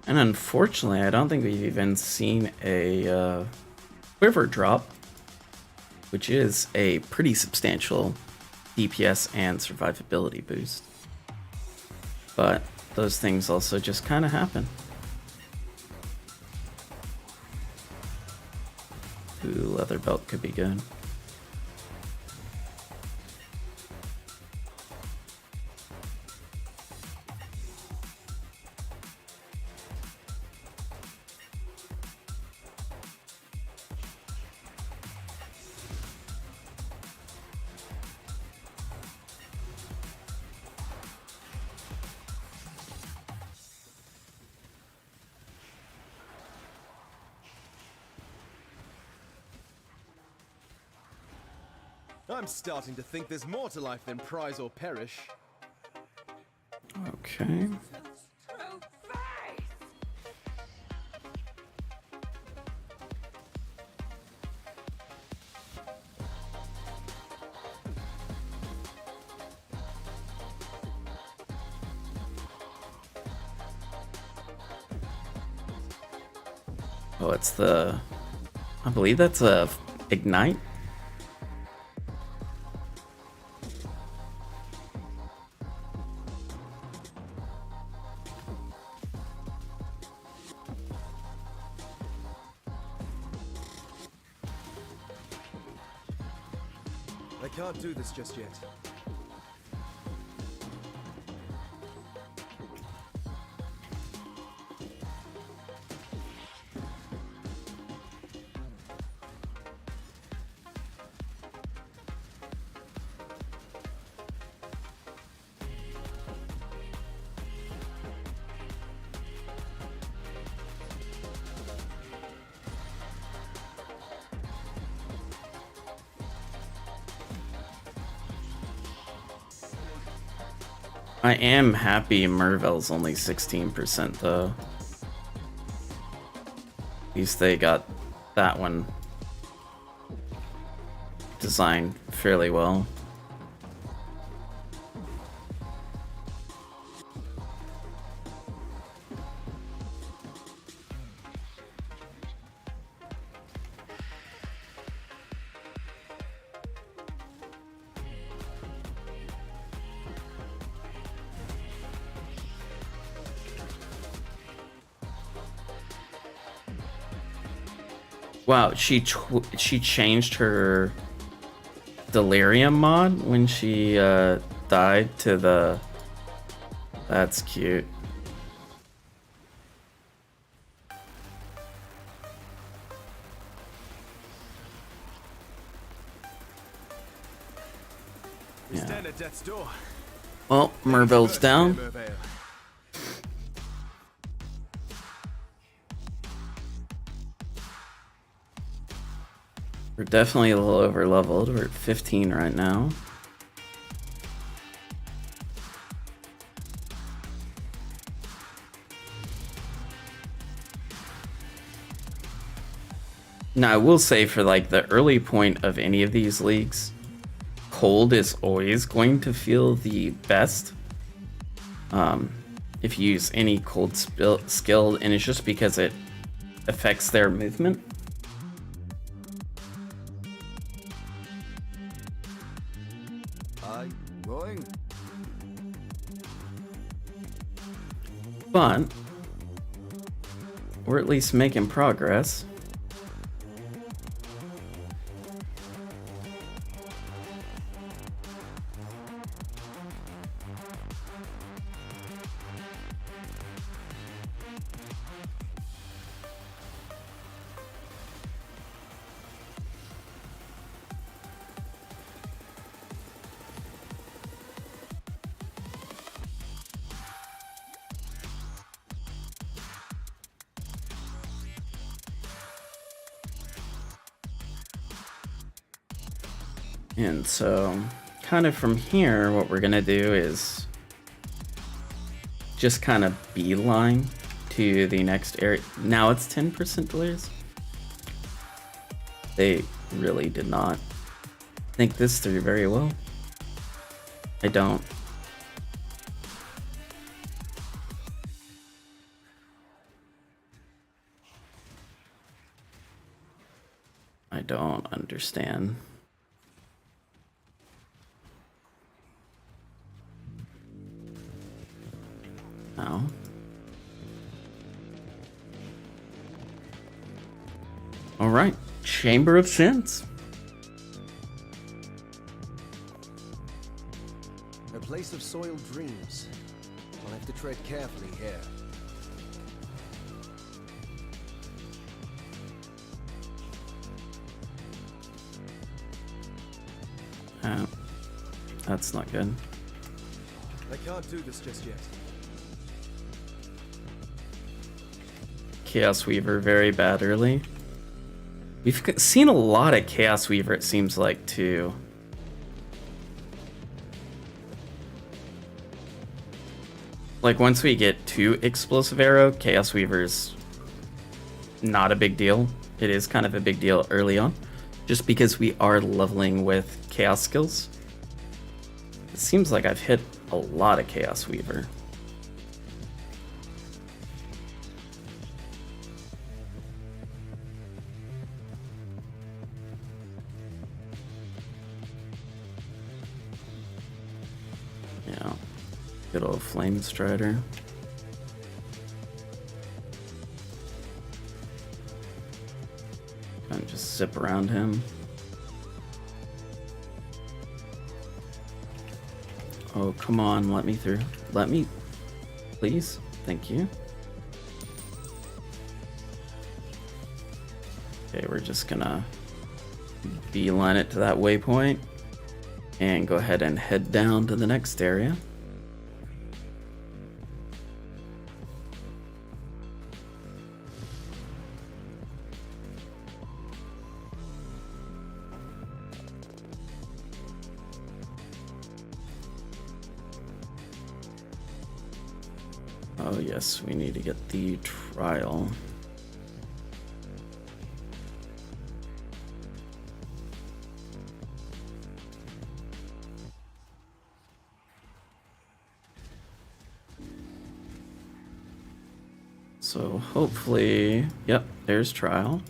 Speaker 1: And unfortunately, I don't think we've even seen a Quiver drop, which is a pretty substantial DPS and survivability boost. But those things also just kind of happen. Ooh, leather belt could be good.
Speaker 6: I'm starting to think there's more to life than prize or perish.
Speaker 1: Okay. Oh, it's the... I believe that's a Ignite.
Speaker 6: I can't do this just yet.
Speaker 1: I am happy Mervel's only 16% though. At least they got that one designed fairly well. Wow, she changed her Delirium mod when she died to the... That's cute.
Speaker 6: We
Speaker 1: Yeah.
Speaker 6: stand at death's door.
Speaker 1: Well, Mervel's
Speaker 6: First,
Speaker 1: down.
Speaker 6: Merveil.
Speaker 1: We're definitely a little over leveled. We're at 15 right now. Now, I will say for like the early point of any of these leagues, cold is always going to feel the best. If you use any cold skill, and it's just because it affects their movement.
Speaker 2: Going.
Speaker 1: But we're at least making progress. And so, kind of from here, what we're gonna do is just kind of beeline to the next area. Now it's 10% delays. They really did not think this through very well. I don't. I don't understand. No. All right, Chamber of Sins.
Speaker 2: A place of soiled dreams. I'll have to tread carefully here.
Speaker 1: That's not good.
Speaker 6: I can't do this just yet.
Speaker 1: Chaos Weaver very bad early. We've seen a lot of Chaos Weaver, it seems like, too. Like, once we get to Explosive Arrow, Chaos Weaver's not a big deal. It is kind of a big deal early on, just because we are leveling with Chaos skills. It seems like I've hit a lot of Chaos Weaver. Yeah, good old Flame Strider. Kind of just zip around him. Oh, come on, let me through. Let me, please. Thank you. Okay, we're just gonna beeline it to that waypoint and go ahead and head down to the next area. Oh yes, we need to get the trial. So hopefully, yep, there's trial.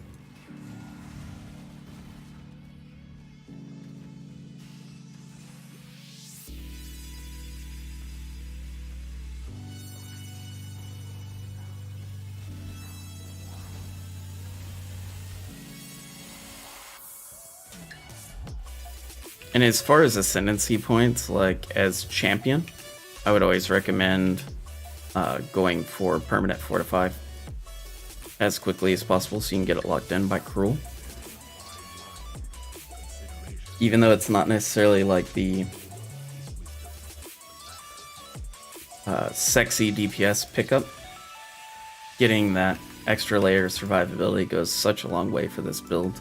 Speaker 1: And as far as ascendancy points, like as champion, I would always recommend going for permanent fortify as quickly as possible so you can get it locked in by Cruel. Even though it's not necessarily like the sexy DPS pickup, getting that extra layer of survivability goes such a long way for this build.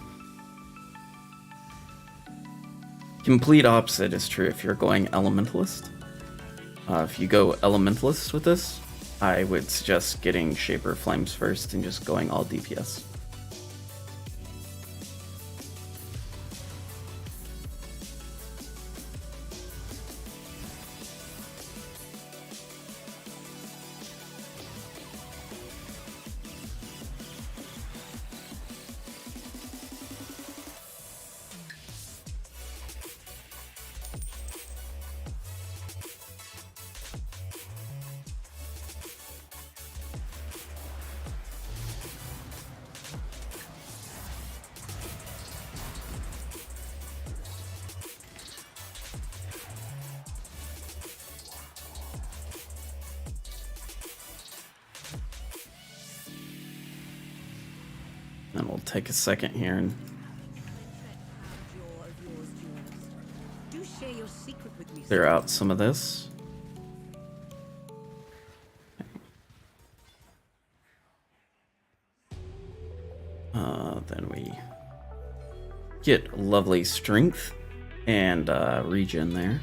Speaker 1: Complete opposite is true if you're going Elementalist. If you go Elementalist with this, I would suggest getting Shaper Flames first and just going all DPS. And we'll take a second here and
Speaker 4: Do share your secret with me.
Speaker 1: clear out some of this. Then we get lovely strength and regen there.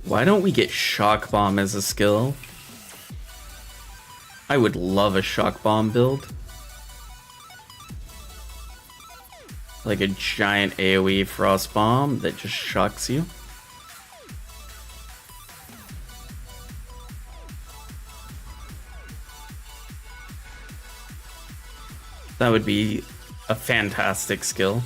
Speaker 1: Why don't we get Shock Bomb as a skill? I would love a Shock Bomb build. Like a giant AoE Frost Bomb that just shocks you. That would be a fantastic skill.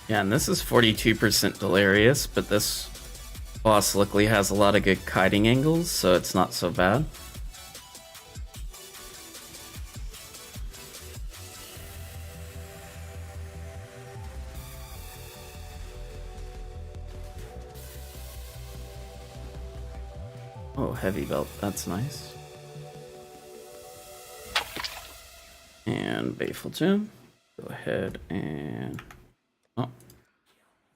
Speaker 1: Yeah, and this is 42% Delirious, but this boss luckily has a lot of good kiting angles, so it's not so bad. Oh, heavy belt, that's nice. And Baleful Gem, go ahead and... Oh,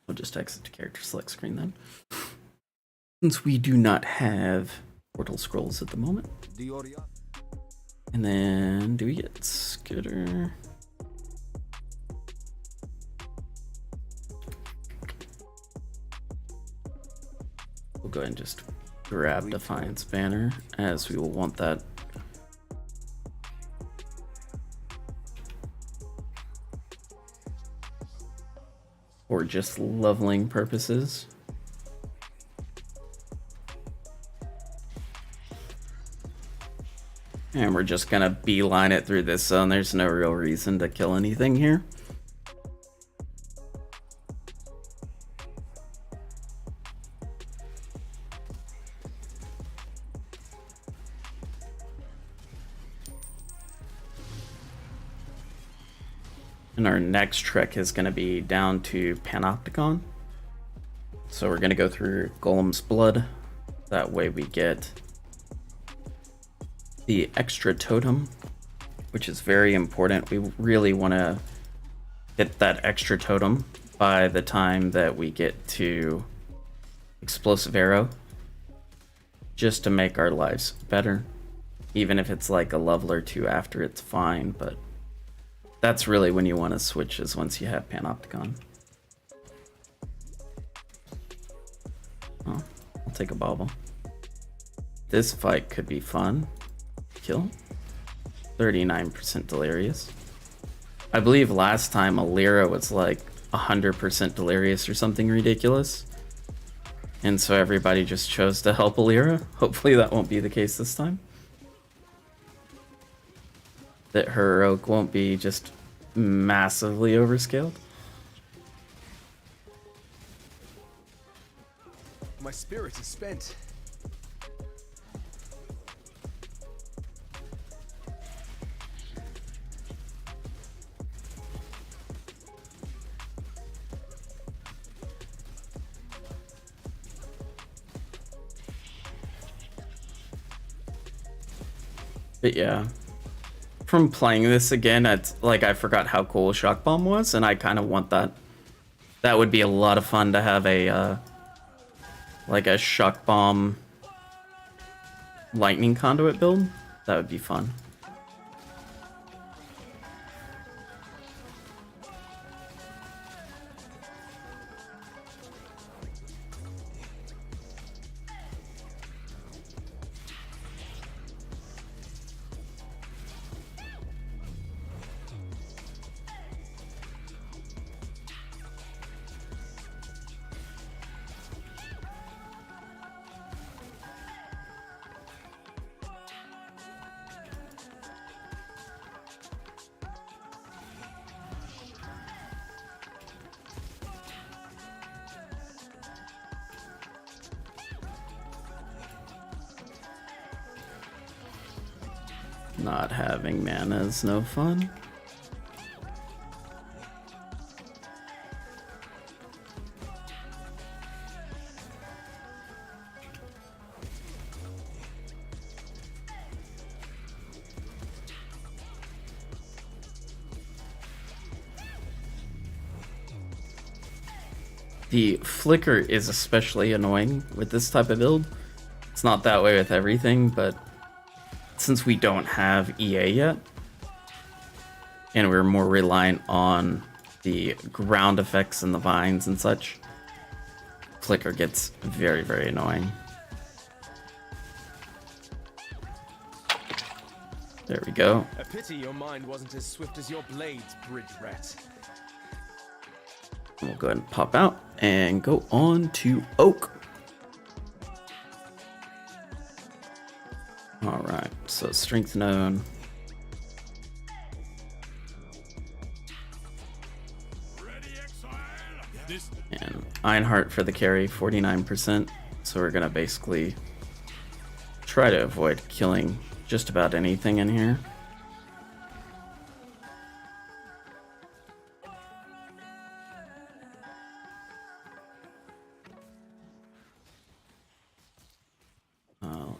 Speaker 1: we'll just exit to character select screen then. Since we do not have portal scrolls at the moment. And then do we get Skitter? We'll go ahead and just grab Defiance Banner, as we will want that. For just leveling purposes. And we're just gonna beeline it through this zone. There's no real reason to kill anything here. And our next trek is going to be down to Panopticon. So we're going to go through Golem's Blood. That way we get the extra totem, which is very important. We really want to get that extra totem by the time that we get to Explosive Arrow, just to make our lives better. Even if it's like a level or two after, it's fine, but that's really when you want to switch, is once you have Panopticon. Oh, I'll take a bauble. This fight could be fun. Kill. 39% Delirious. I believe last time Alira was like 100% Delirious or something ridiculous. And so everybody just chose to help Alira. Hopefully that won't be the case this time. That her heroic won't be just massively overscaled.
Speaker 6: My spirit is spent.
Speaker 1: But yeah, from playing this again, it's like I forgot how cool Shock Bomb was, and I kind of want that. That would be a lot of fun to have a like a Shock Bomb lightning conduit build. That would be fun. Not having mana is no fun. The flicker is especially annoying with this type of build. It's not that way with everything, but since we don't have EA yet, and we're more reliant on the ground effects and the vines and such, flicker gets very, very annoying. There we go.
Speaker 6: A pity your mind wasn't as swift as your blades, bridge rat.
Speaker 1: We'll go ahead and pop out and go on to Oak. Alright, so Strength Known. And Ironheart for the carry, 49%. So we're gonna basically try to avoid killing just about anything in here.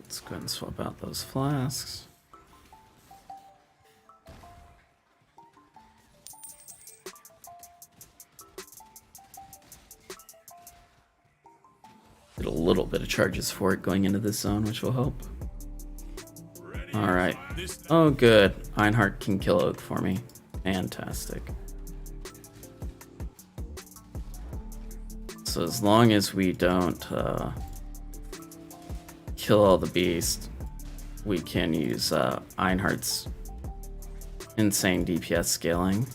Speaker 1: Let's go ahead and swap out those flasks. Get a little bit of charges for it going into this zone, which will help. Alright. Oh, good. Ironheart can kill Oak for me. Fantastic. So as long as we don't kill all the beasts, we can use Ironheart's insane DPS scaling.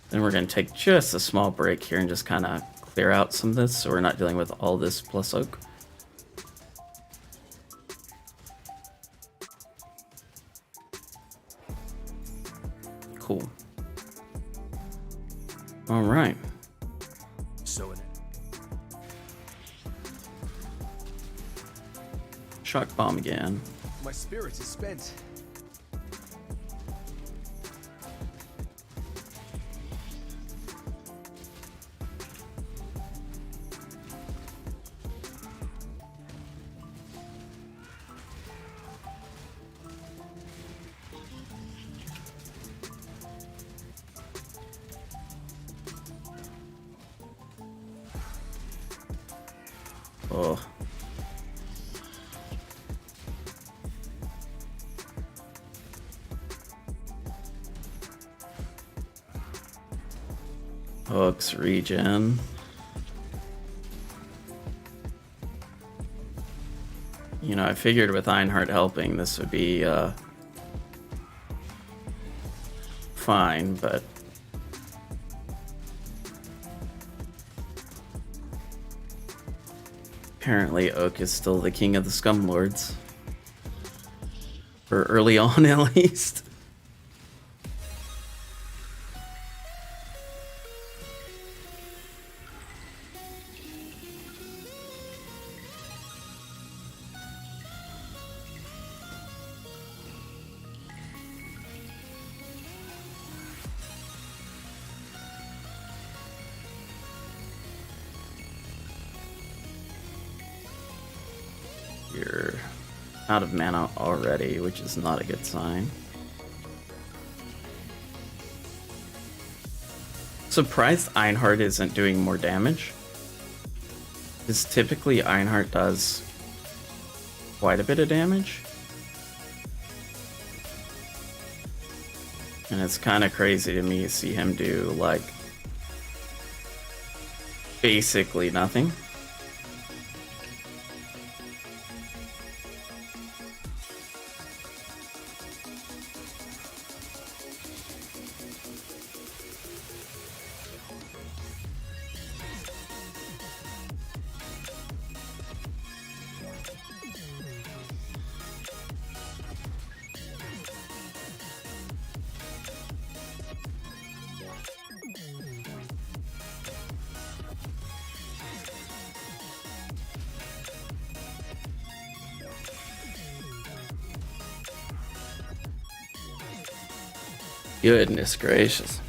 Speaker 1: Then we're going to take just a small break here and just kind of clear out some of this so we're not dealing with all this plus Oak. All right.
Speaker 2: So in it.
Speaker 1: Shock bomb again.
Speaker 2: My spirit is spent.
Speaker 1: Oh. Hooks regen. You know, I figured with Einhart helping this would be fine, but apparently Oak is still the king of the Scumlords. Or early on, at least. You're out of mana already, which is not a good sign. Surprised Einhart isn't doing more damage. Because typically Einhart does quite a bit of damage. And it's kind of crazy to me to see him do, like, basically nothing. Goodness gracious.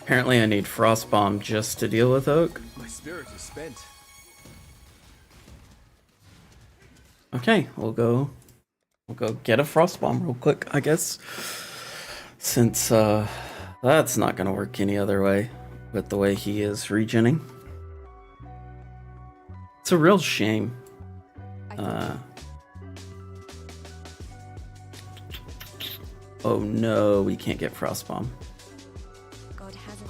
Speaker 1: Apparently I need Frost Bomb just to deal with Oak.
Speaker 2: My spirit is spent.
Speaker 1: Okay, we'll go get a Frost Bomb real quick, I guess. Since that's not gonna work any other way with the way he is regening. It's a real shame. Oh no, we can't get Frost Bomb.
Speaker 3: God hasn't.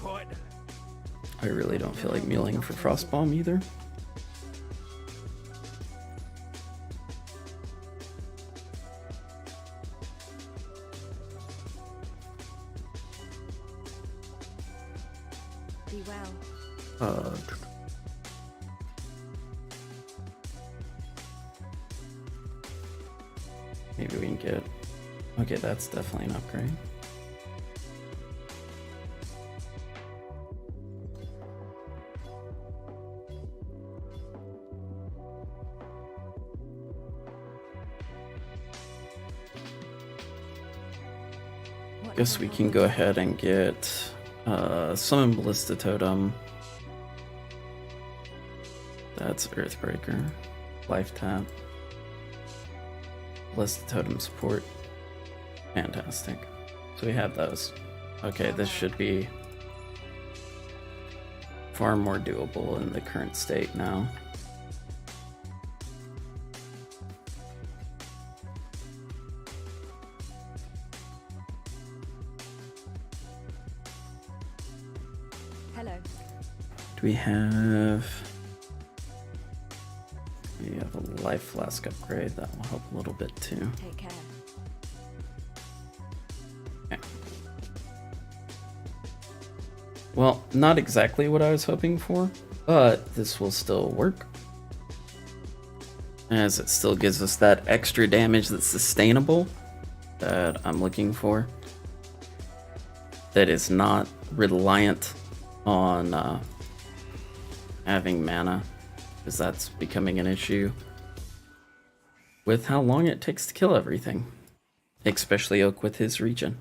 Speaker 1: I really don't feel like milling for Frost Bomb either.
Speaker 3: Be well.
Speaker 1: Maybe we can get... Okay, that's definitely an upgrade. Guess we can go ahead and get Summon Ballista Totem. That's Earthbreaker. Life Tap. Ballista Totem support. Fantastic. So we have those. Okay, this should be far more doable in the current state now.
Speaker 3: Hello.
Speaker 1: Do we have... Yeah, have a life flask upgrade. That will help a little bit too.
Speaker 3: Take care.
Speaker 1: Okay. Well, not exactly what I was hoping for, but this will still work, as it still gives us that extra damage that's sustainable that I'm looking for, that is not reliant on having mana, because that's becoming an issue with how long it takes to kill everything, especially Oak with his regen.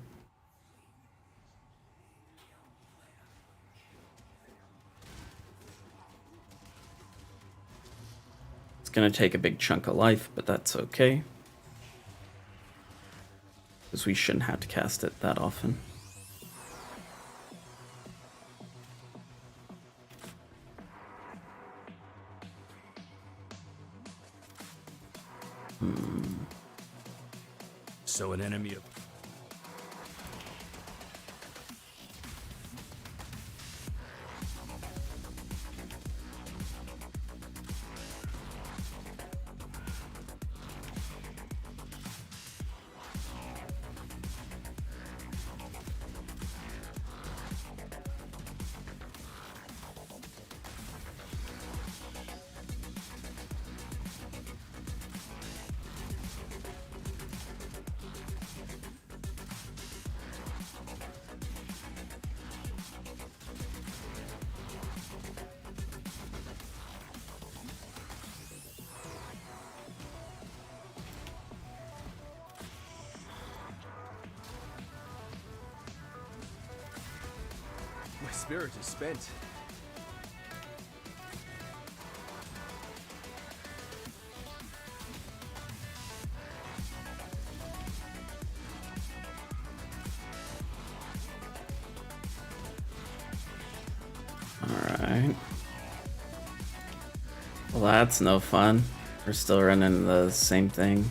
Speaker 1: It's gonna take a big chunk of life, but that's okay, because we shouldn't have to cast it that often.
Speaker 5: So an enemy of...
Speaker 6: My spirit is spent.
Speaker 1: Alright. Well, that's no fun. We're still running the same thing.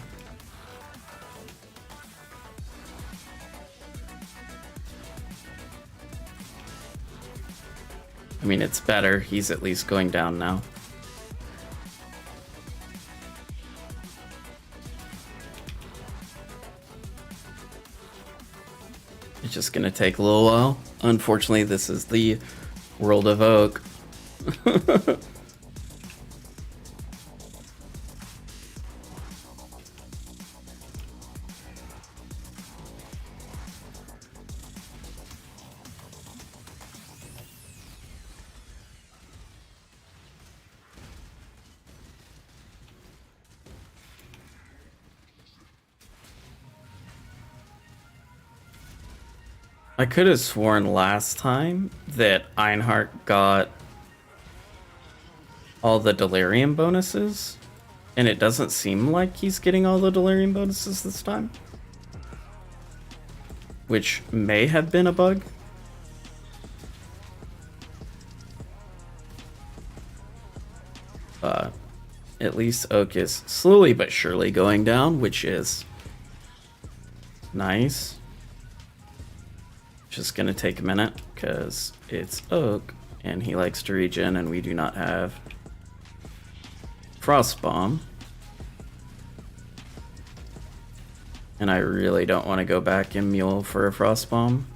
Speaker 1: I mean, it's better. He's at least going down now. It's just gonna take a little while. Unfortunately, this is the world of Oak. I could have sworn last time that Einhart got all the Delirium bonuses, and it doesn't seem like he's getting all the Delirium bonuses this time, which may have been a bug. At least Oak is slowly but surely going down, which is nice. Just gonna take a minute because it's Oak and he likes to regen, and we do not have Frost Bomb. And I really don't want to go back in Mule for a Frost Bomb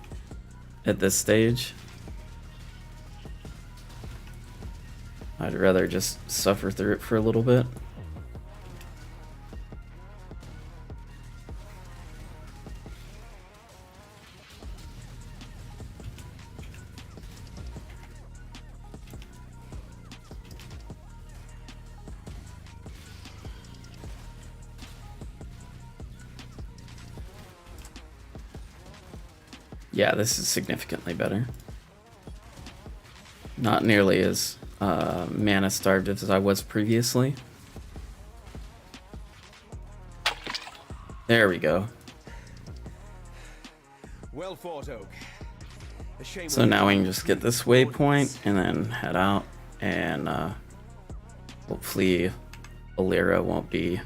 Speaker 1: at this stage. I'd rather just suffer through it for a little bit. Yeah, this is significantly better. Not nearly as mana starved as I was previously. There we go.
Speaker 6: Well fought, Oak. A shame
Speaker 1: So now we can just get this waypoint and then head out, and hopefully Alira won't be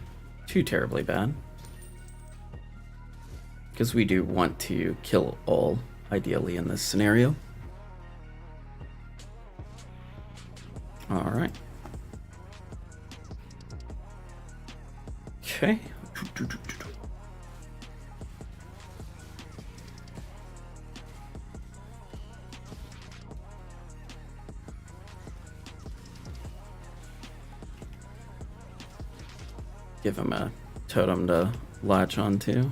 Speaker 1: too terribly bad. Because we do want to kill all, ideally, in this scenario. Alright. Okay. Give him a totem to latch onto.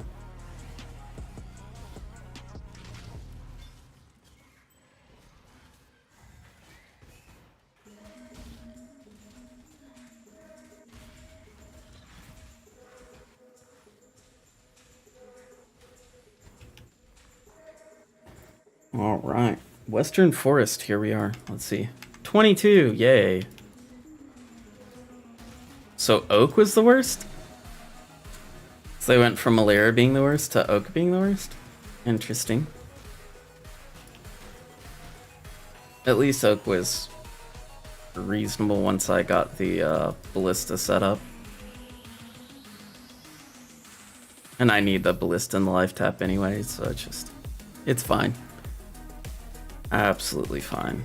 Speaker 1: All right, Western Forest, here we are. Let's see. 22, yay. So Oak was the worst? So they went from Malera being the worst to Oak being the worst? Interesting. At least Oak was reasonable once I got the Ballista set up. And I need the Ballista and the life tap anyway, so it's fine. Absolutely fine.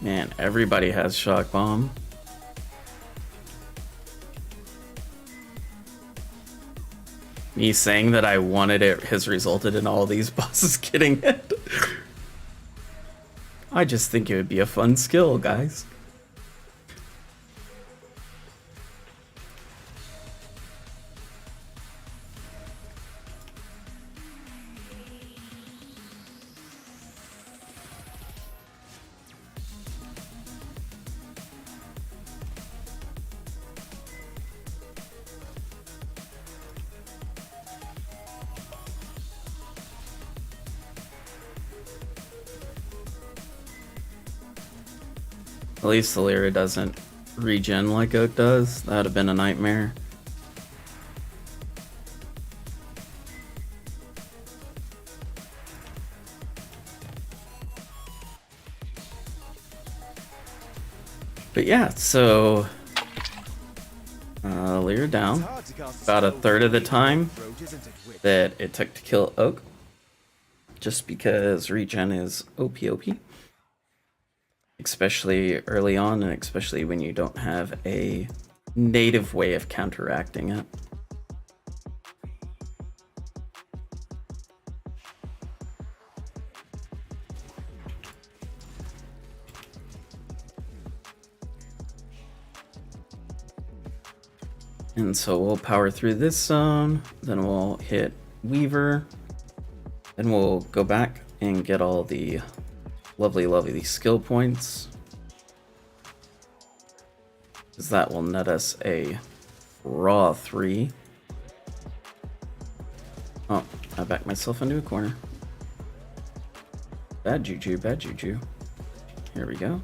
Speaker 1: Man, everybody has Shock Bomb. Me saying that I wanted it has resulted in all these bosses getting it. I just think it would be a fun skill, guys. At least the Lyra doesn't regen like Oak does. That would have been a nightmare. But yeah, so Lyra down about a third of the time that it took to kill Oak, just because regen is OP. Especially early on, and especially when you don't have a native way of counteracting it. And so we'll power through this zone, then we'll hit Weaver, then we'll go back and get all the lovely skill points, because that will net us a raw 3. Oh, I backed myself into a corner. Bad juju, bad juju. Here we go.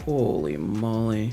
Speaker 1: Holy moly.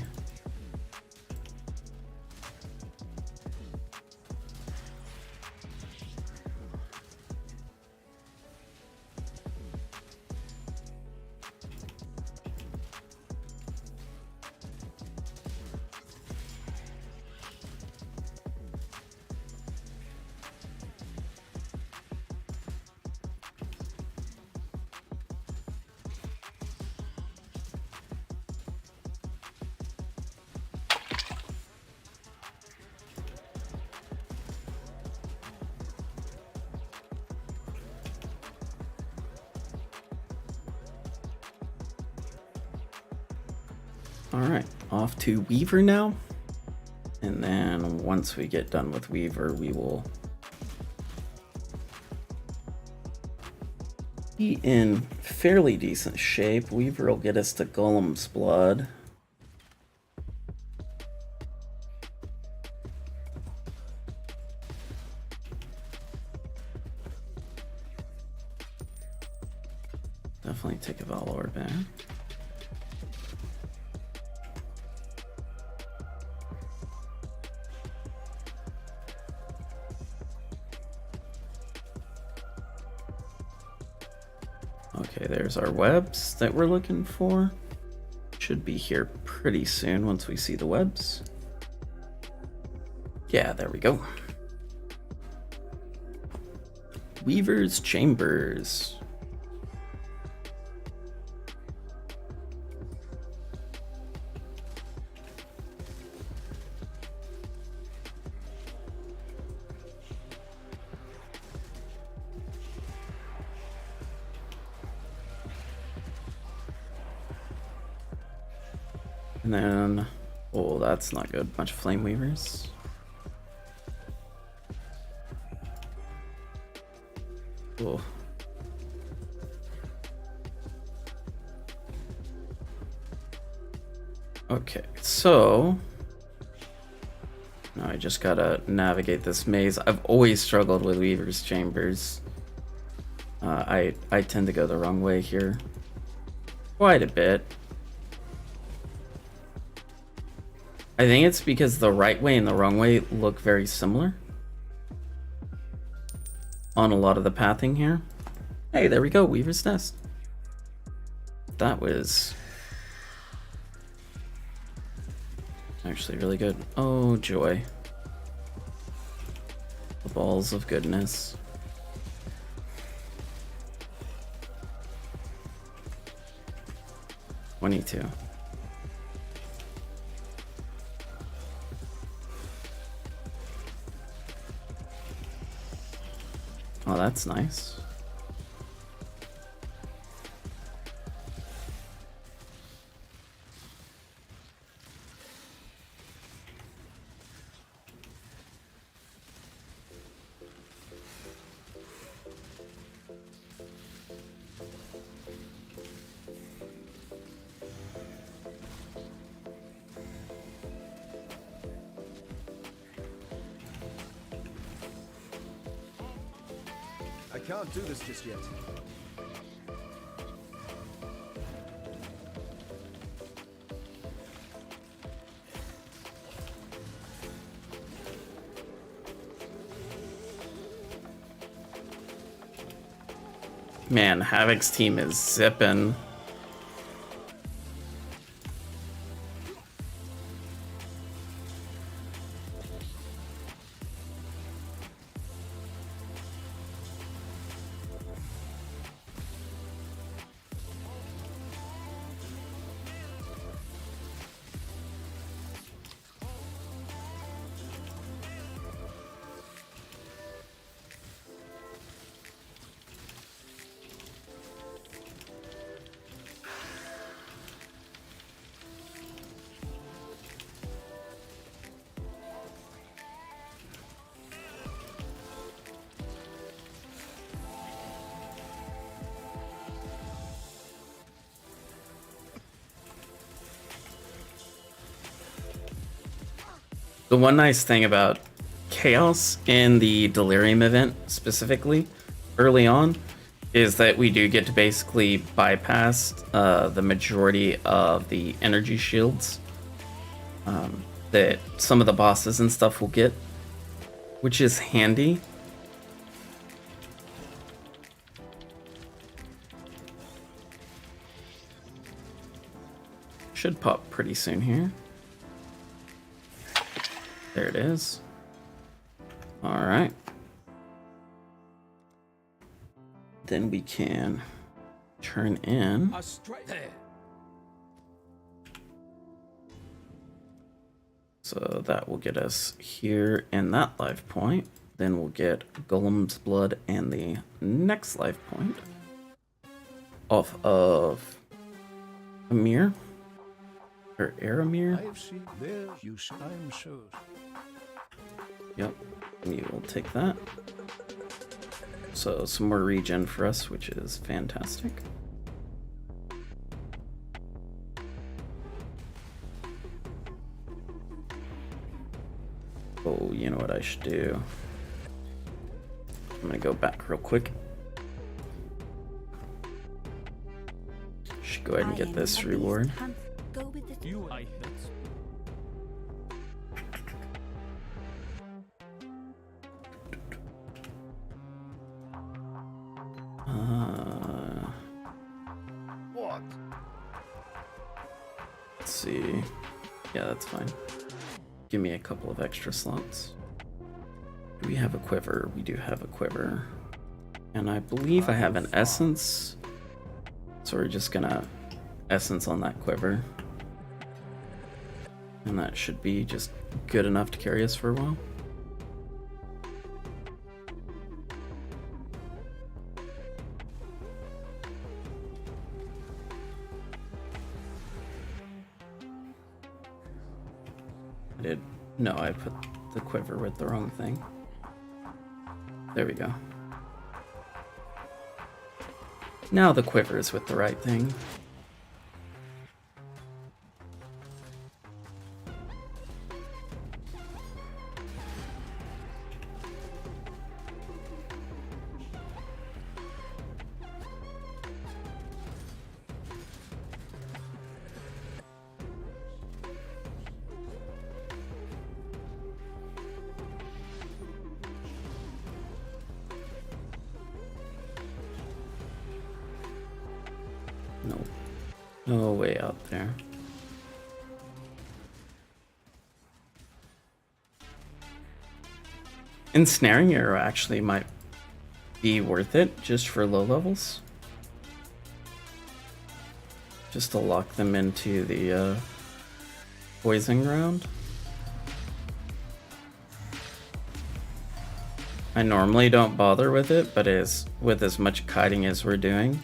Speaker 1: Alright, off to Weaver now. And then once we get done with Weaver, we will be in fairly decent shape. Weaver will get us to Golem's Blood. Definitely take a Valor back. Okay, there's our webs that we're looking for. Should be here pretty soon once we see the webs. Yeah, there we go. Weaver's Chambers. And then, oh, that's not good. Bunch of flame weavers. Oh. Okay, so now I just gotta navigate this maze. I've always struggled with Weaver's Chambers. I tend to go the wrong way here quite a bit. I think it's because the right way and the wrong way look very similar on a lot of the pathing here. Hey, there we go, Weaver's Nest. That was actually really good. Oh, joy. The balls of goodness. $22. Oh, that's nice.
Speaker 2: I can't do this just yet.
Speaker 1: Man, Havoc's team is zipping. The one nice thing about Chaos in the Delirium event specifically early on is that we do get to basically bypass the majority of the energy shields that some of the bosses and stuff will get, which is handy. Should pop pretty soon here. There it is. All right. Then we can turn in.
Speaker 5: There.
Speaker 1: So that will get us here in that life point. Then we'll get Golem's Blood and the next life point off of Amir or Aramir.
Speaker 5: I have seen there you I'm sure.
Speaker 1: Yep, we will take that. So some more regen for us, which is fantastic. Oh, you know what I should do? I'm gonna go back real quick. Should go ahead and get this reward.
Speaker 3: Go with the
Speaker 5: You I
Speaker 1: Let's see. Yeah, that's fine. Give me a couple of extra slots. Do we have a quiver? We do have a quiver. And I believe I have an essence. So we're just gonna essence on that quiver. And that should be just good enough to carry us for a while. No, I put the quiver with the wrong thing. There we go. Now the quiver is with the right thing. No way out there. Ensnaring arrow actually might be worth it just for low levels. Just to lock them into the poison ground. I normally don't bother with it, but with as much kiting as we're doing,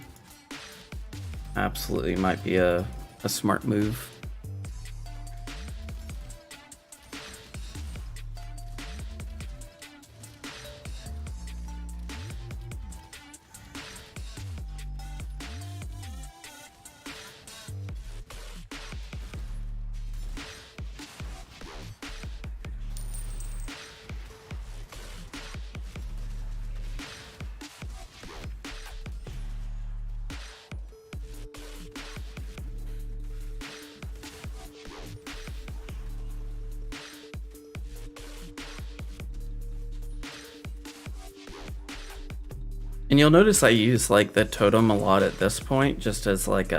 Speaker 1: absolutely might be a smart move. And you'll notice I use like the totem a lot at this point, just as like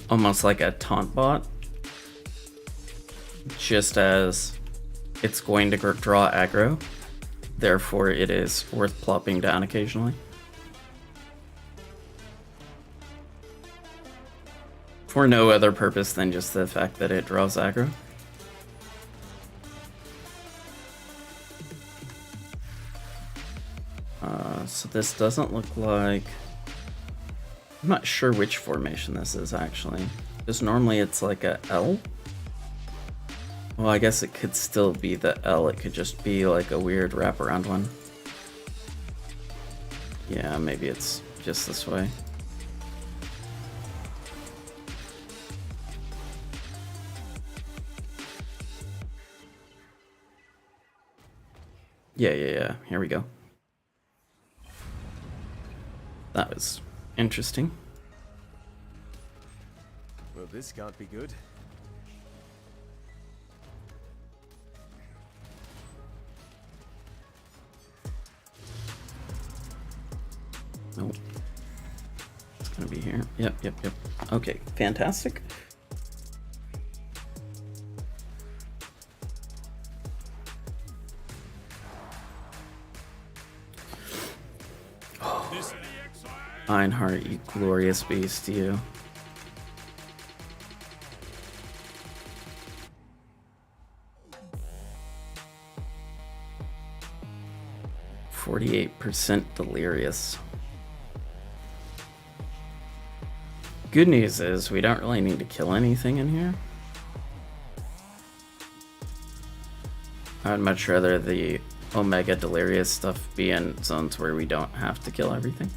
Speaker 1: almost like a taunt bot. Just as it's going to draw aggro, therefore it is worth plopping down occasionally. For no other purpose than just the fact that it draws aggro. So this doesn't look like... I'm not sure which formation this is actually. Because normally it's like a L. Well, I guess it could still be the L. It could just be like a weird wraparound one. Yeah, maybe it's just this way. Yeah. Here we go. That was interesting.
Speaker 6: Well, this can't be good.
Speaker 1: Nope. It's gonna be here. Yep. Okay, fantastic. Einhart, you glorious beast, you. %, delirious. Good news is we don't really need to kill anything in here. I'd much rather the Omega Delirious stuff be in zones where we don't have to kill everything.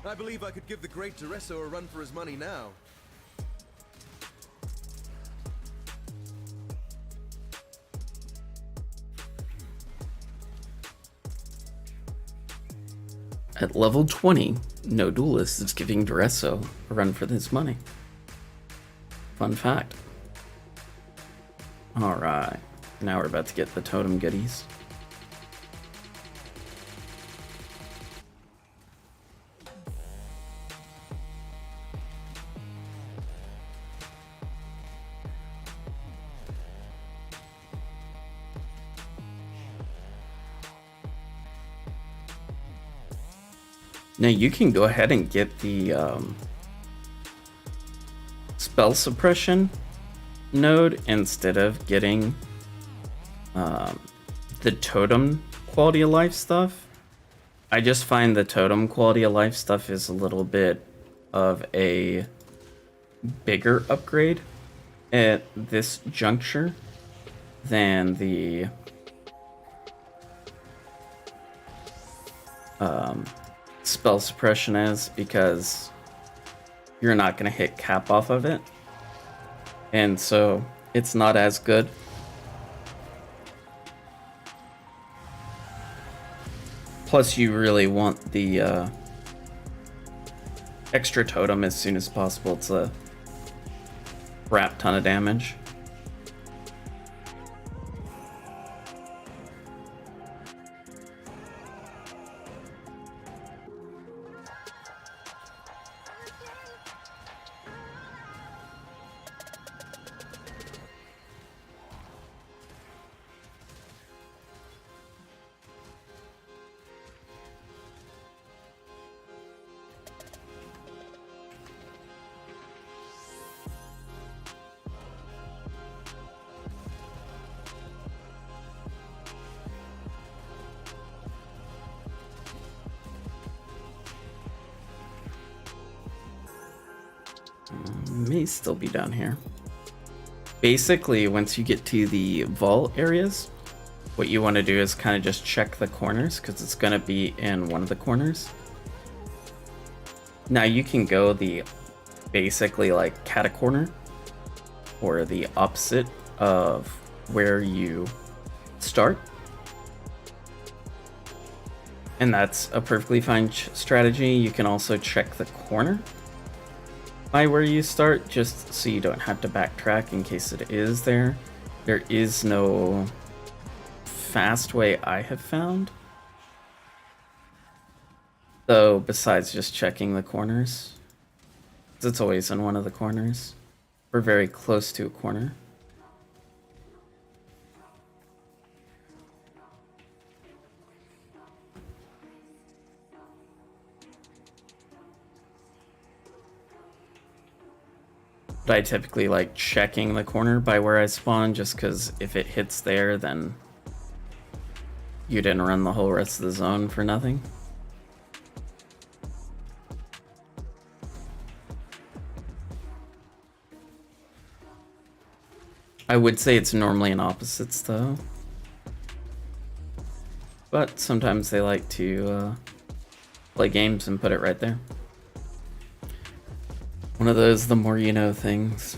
Speaker 6: I believe I could give the great Duresso a run for his money now.
Speaker 1: At level 20, no duelist is giving Duresso a run for his money. Fun fact. Alright, now we're about to get the totem goodies. Now you can go ahead and get the spell suppression node instead of getting the totem quality of life stuff. I just find the totem quality of life stuff is a little bit of a bigger upgrade at this juncture than the spell suppression is, because you're not going to hit cap off of it, and so it's not as good. Plus you really want the extra totem as soon as possible to wrap ton of damage. May still be down here. Basically, once you get to the vault areas, what you want to do is kind of just check the corners, because it's going to be in one of the corners. Now you can go the basically like cat corner, or the opposite of where you start. And that's a perfectly fine strategy. You can also check the corner by where you start, just so you don't have to backtrack in case it is there. There is no fast way I have found, though, besides just checking the corners. It's always in one of the corners. We're very close to a corner. But I typically like checking the corner by where I spawn, just because if it hits there, then you didn't run the whole rest of the zone for nothing. I would say it's normally in opposites though, but sometimes they like to play games and put it right there. One of those the more you know things.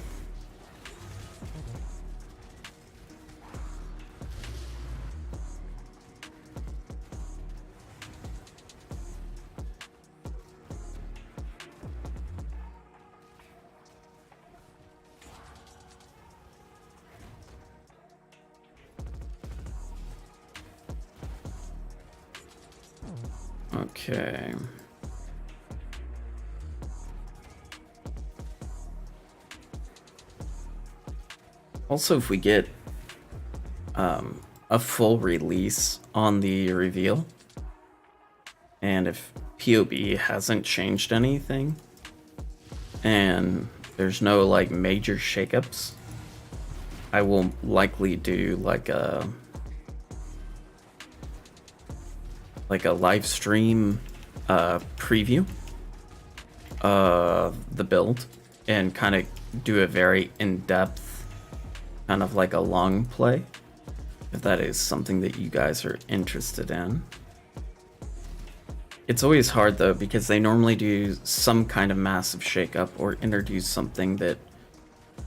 Speaker 1: Okay. Also, if we get a full release on the reveal, and if POB hasn't changed anything, and there's no like major shakeups, I will likely do like a live stream preview of the build, and kind of do a very in-depth, kind of like a long play, if that is something that you guys are interested in. It's always hard though, because they normally do some kind of massive shakeup or introduce something that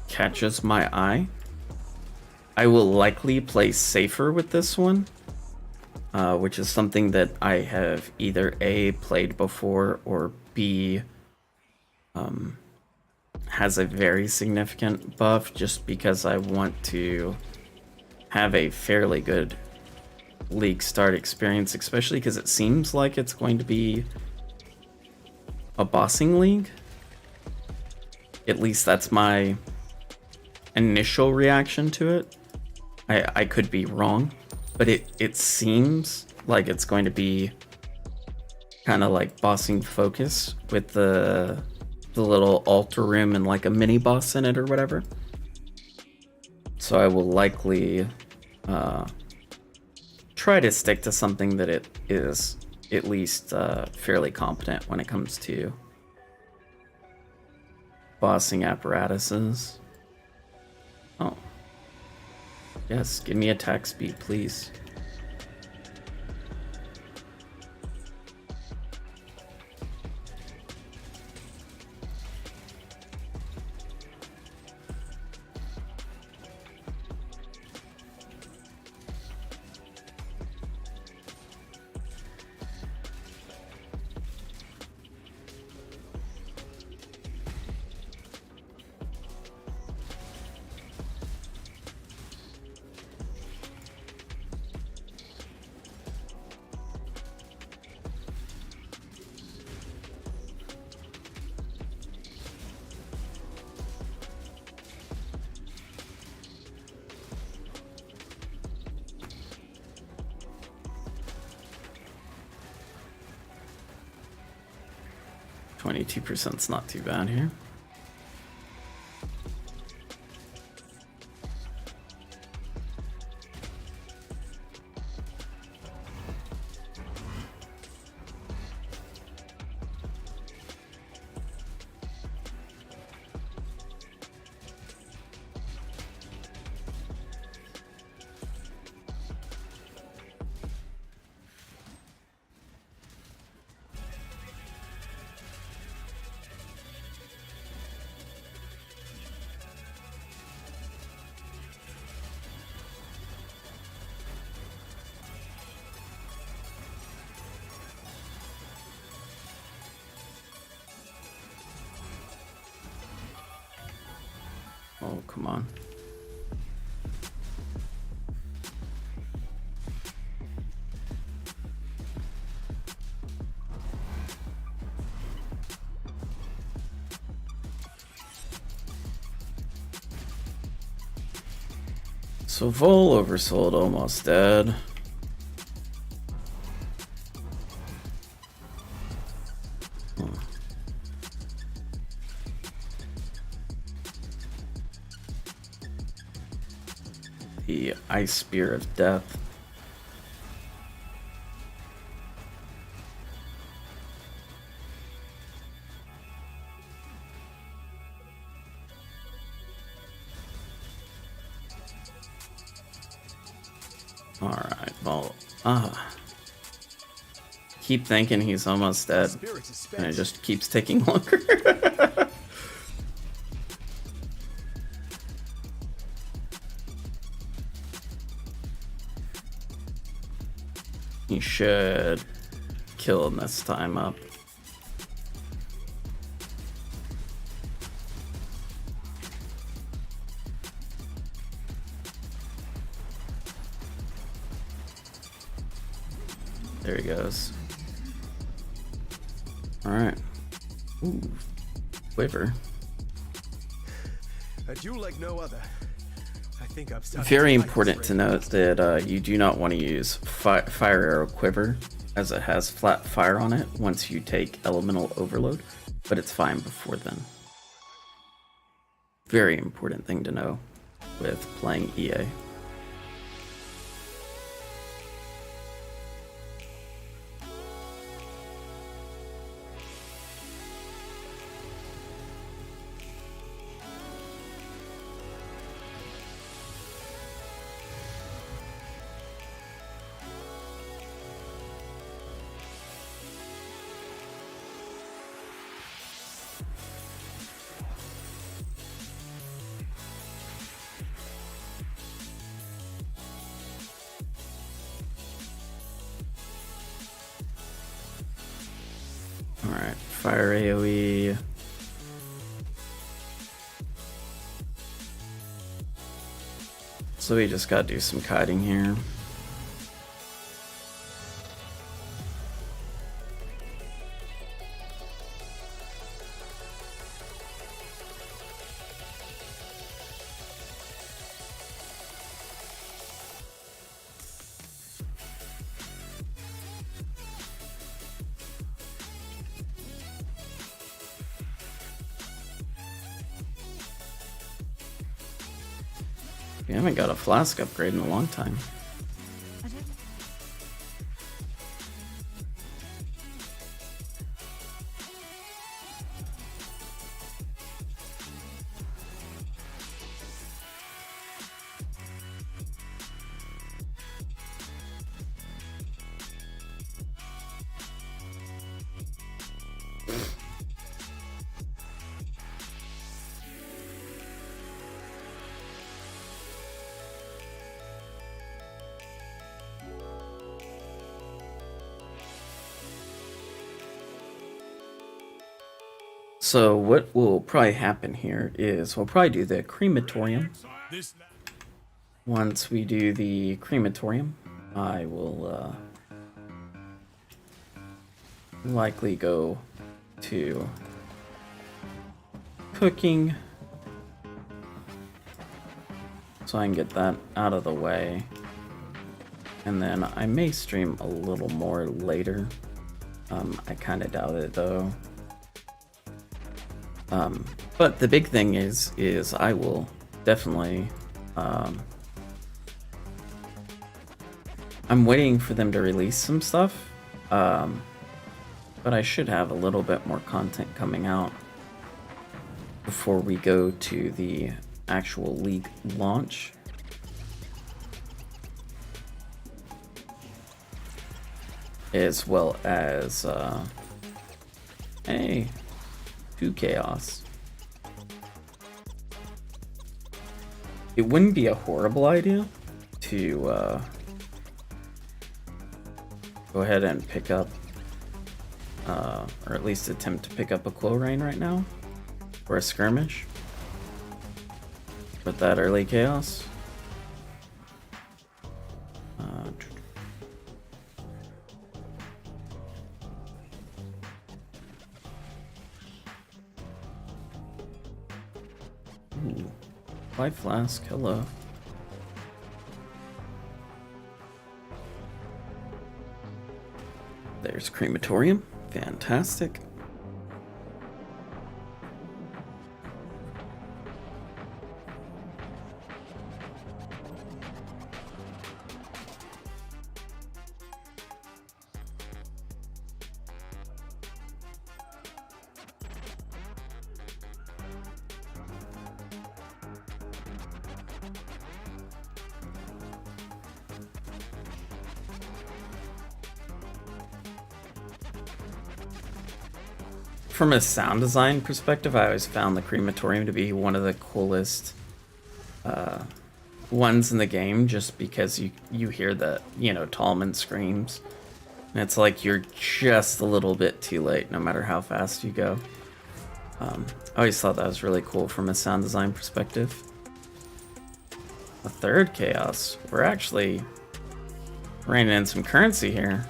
Speaker 1: catches my eye. I will likely play safer with this one, which is something that I have either A, played before, or B, has a very significant buff, just because I want to have a fairly good League start experience, especially because it seems like it's going to be a bossing league. At least that's my initial reaction to it. I could be wrong, but it seems like it's going to be kind of like bossing focus with the little altar room and like a mini boss in it or whatever. So I will likely try to stick to something that it is at least fairly competent when it comes to bossing apparatuses. Oh. Yes, give me attack speed, please. %'s not too bad here. Oh, come on. So Vol oversold, almost dead. The Ice Spear of Death. Alright, well, keep thinking he's almost dead, and it just keeps taking longer. He should kill him this time up. There he goes. Alright. Ooh. Quiver.
Speaker 6: A duel like no other. I think I'm starting
Speaker 1: Very
Speaker 6: to like
Speaker 1: important
Speaker 6: this
Speaker 1: to
Speaker 6: raid.
Speaker 1: note that you do not want to use Fire Arrow Quiver, as it has flat fire on it once you take Elemental Overload, but it's fine before then. Very important thing to know with playing EA. Alright, fire AoE. So we just gotta do some kiting here. We haven't got a flask upgrade in a long time.
Speaker 3: I don't.
Speaker 1: So what will probably happen here is we'll probably do the crematorium. Once we do the crematorium, I will likely go to cooking, so I can get that out of the way. And then I may stream a little more later. I kind of doubt it though. But the big thing is I will definitely, I'm waiting for them to release some stuff, but I should have a little bit more content coming out before we go to the actual League launch. As well as, hey, 2 chaos. It wouldn't be a horrible idea to go ahead and pick up, or at least attempt to pick up a Quo Rain right now, or a skirmish with that early chaos. Ooh, Life Flask, hello. There's crematorium, fantastic. From a sound design perspective, I always found the crematorium to be one of the coolest ones in the game, just because you hear the, you know, Tallman screams. And it's like you're just a little bit too late, no matter how fast you go. I always thought that was really cool from a sound design perspective. A third chaos. We're actually reining in some currency here.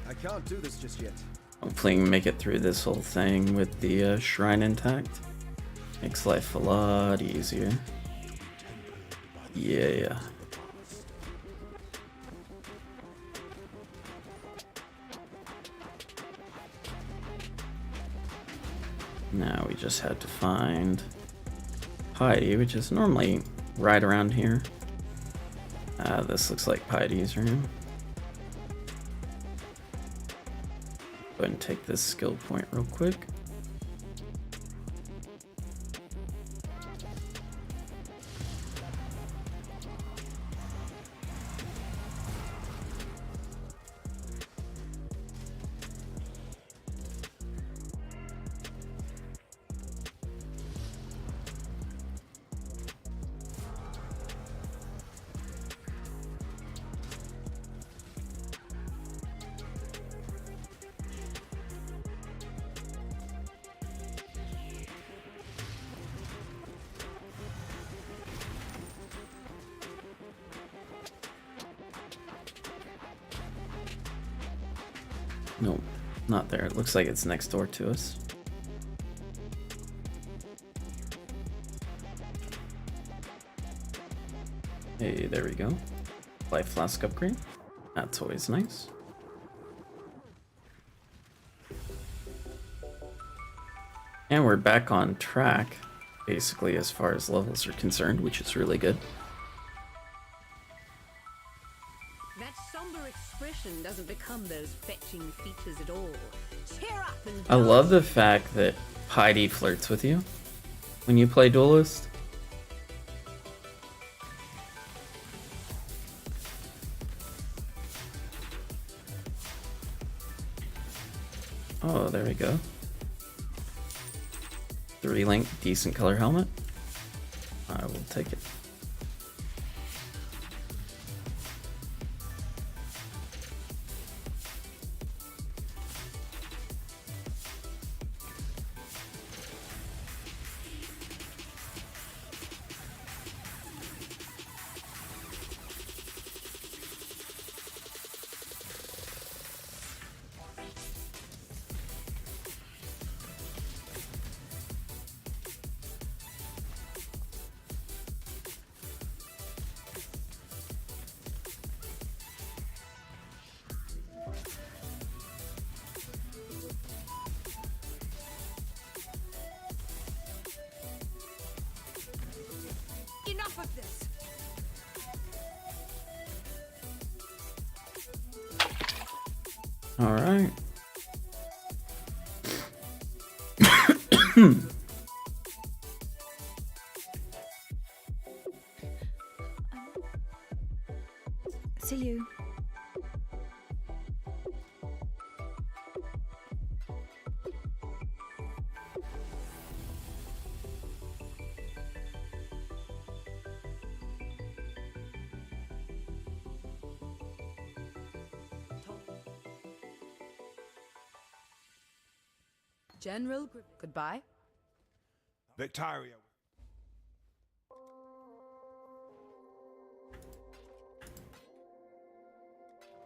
Speaker 2: I can't do this just yet.
Speaker 1: Hopefully we can make it through this whole thing with the shrine intact. Makes life a lot easier. Yeah. Now we just had to find Piety, which is normally right around here. This looks like Piety's room. Go ahead and take this skill point real quick. Nope, not there. It looks like it's next door to us. Hey, there we go. Life flask upgrade. That's always nice. And we're back on track, basically, as far as levels are concerned, which is really good.
Speaker 4: That somber expression doesn't become those fetching features at all. Cheer up and
Speaker 1: I love the fact that Heidi flirts with you when you play Duelist. Oh, there we go. 3-link, decent color helmet. I will take it.
Speaker 4: enough of this.
Speaker 1: All right.
Speaker 3: See you.
Speaker 4: General, goodbye.
Speaker 5: Victoria.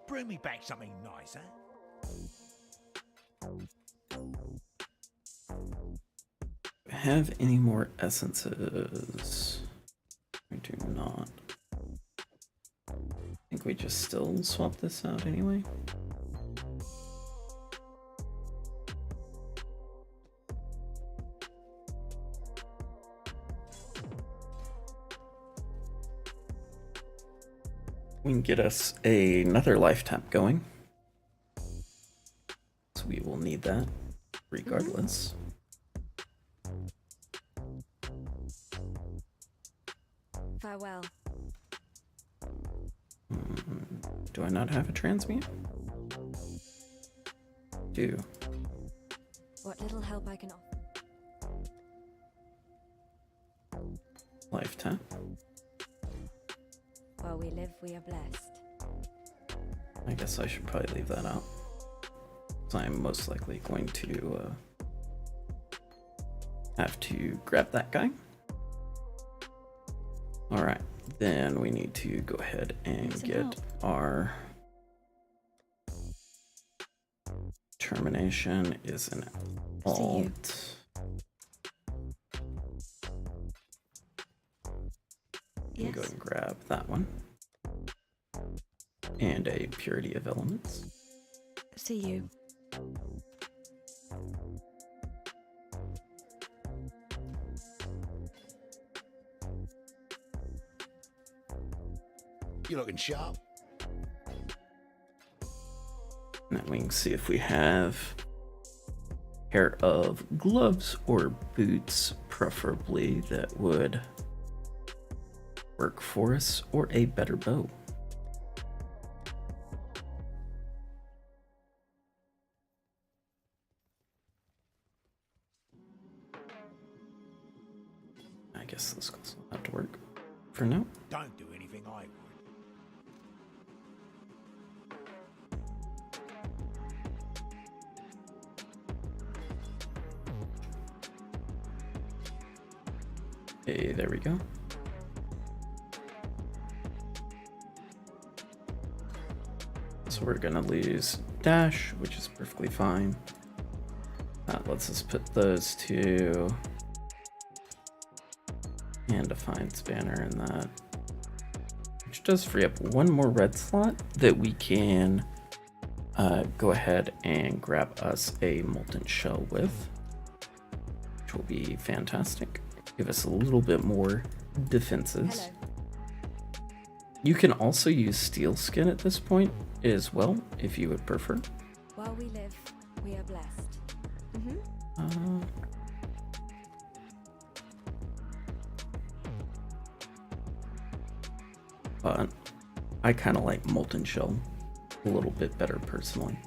Speaker 5: Bring me back something nice, huh?
Speaker 1: Have any more essences? I do not. I think we just still swap this out anyway. We can get us another life tap going. So we will need that regardless.
Speaker 3: Farewell.
Speaker 1: Do I not have a transmute? Do.
Speaker 3: What little help I can offer.
Speaker 1: Life tap.
Speaker 3: While we live, we are blessed.
Speaker 1: I guess I should probably leave that out. So I'm most likely going to have to grab that guy. Alright, then we need to go ahead and
Speaker 3: Need some
Speaker 1: get
Speaker 3: help.
Speaker 1: our termination is an
Speaker 3: See you.
Speaker 1: alt. You can go
Speaker 3: Yes.
Speaker 1: ahead and grab that one. And a purity of elements.
Speaker 3: See you.
Speaker 5: You looking sharp?
Speaker 1: And then we can see if we have a pair of gloves or boots, preferably, that would work for us, or a better bow. I guess this will have to work for now.
Speaker 5: Don't do anything I would.
Speaker 1: Hey, there we go. So we're gonna lose dash, which is perfectly fine. Let's just put those two and Defiance Banner in that, which does free up one more red slot that we can go ahead and grab us a Molten Shell with, which will be fantastic. Give us a little bit more defenses.
Speaker 3: Hello.
Speaker 1: You can also use Steel Skin at this point as well, if you would prefer.
Speaker 3: While we live, we are blessed.
Speaker 1: But I kind of like Molten Shell a little bit better personally.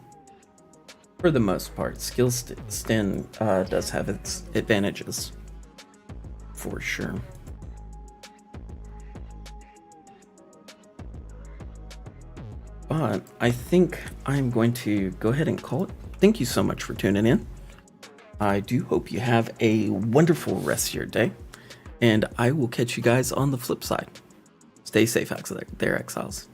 Speaker 1: For the most part, Skill Stin does have its advantages, for sure. But I think I'm going to go ahead and call it. Thank you so much for tuning in. I do hope you have a wonderful rest of your day, and I will catch you guys on the flip side. Stay safe out there, Exiles.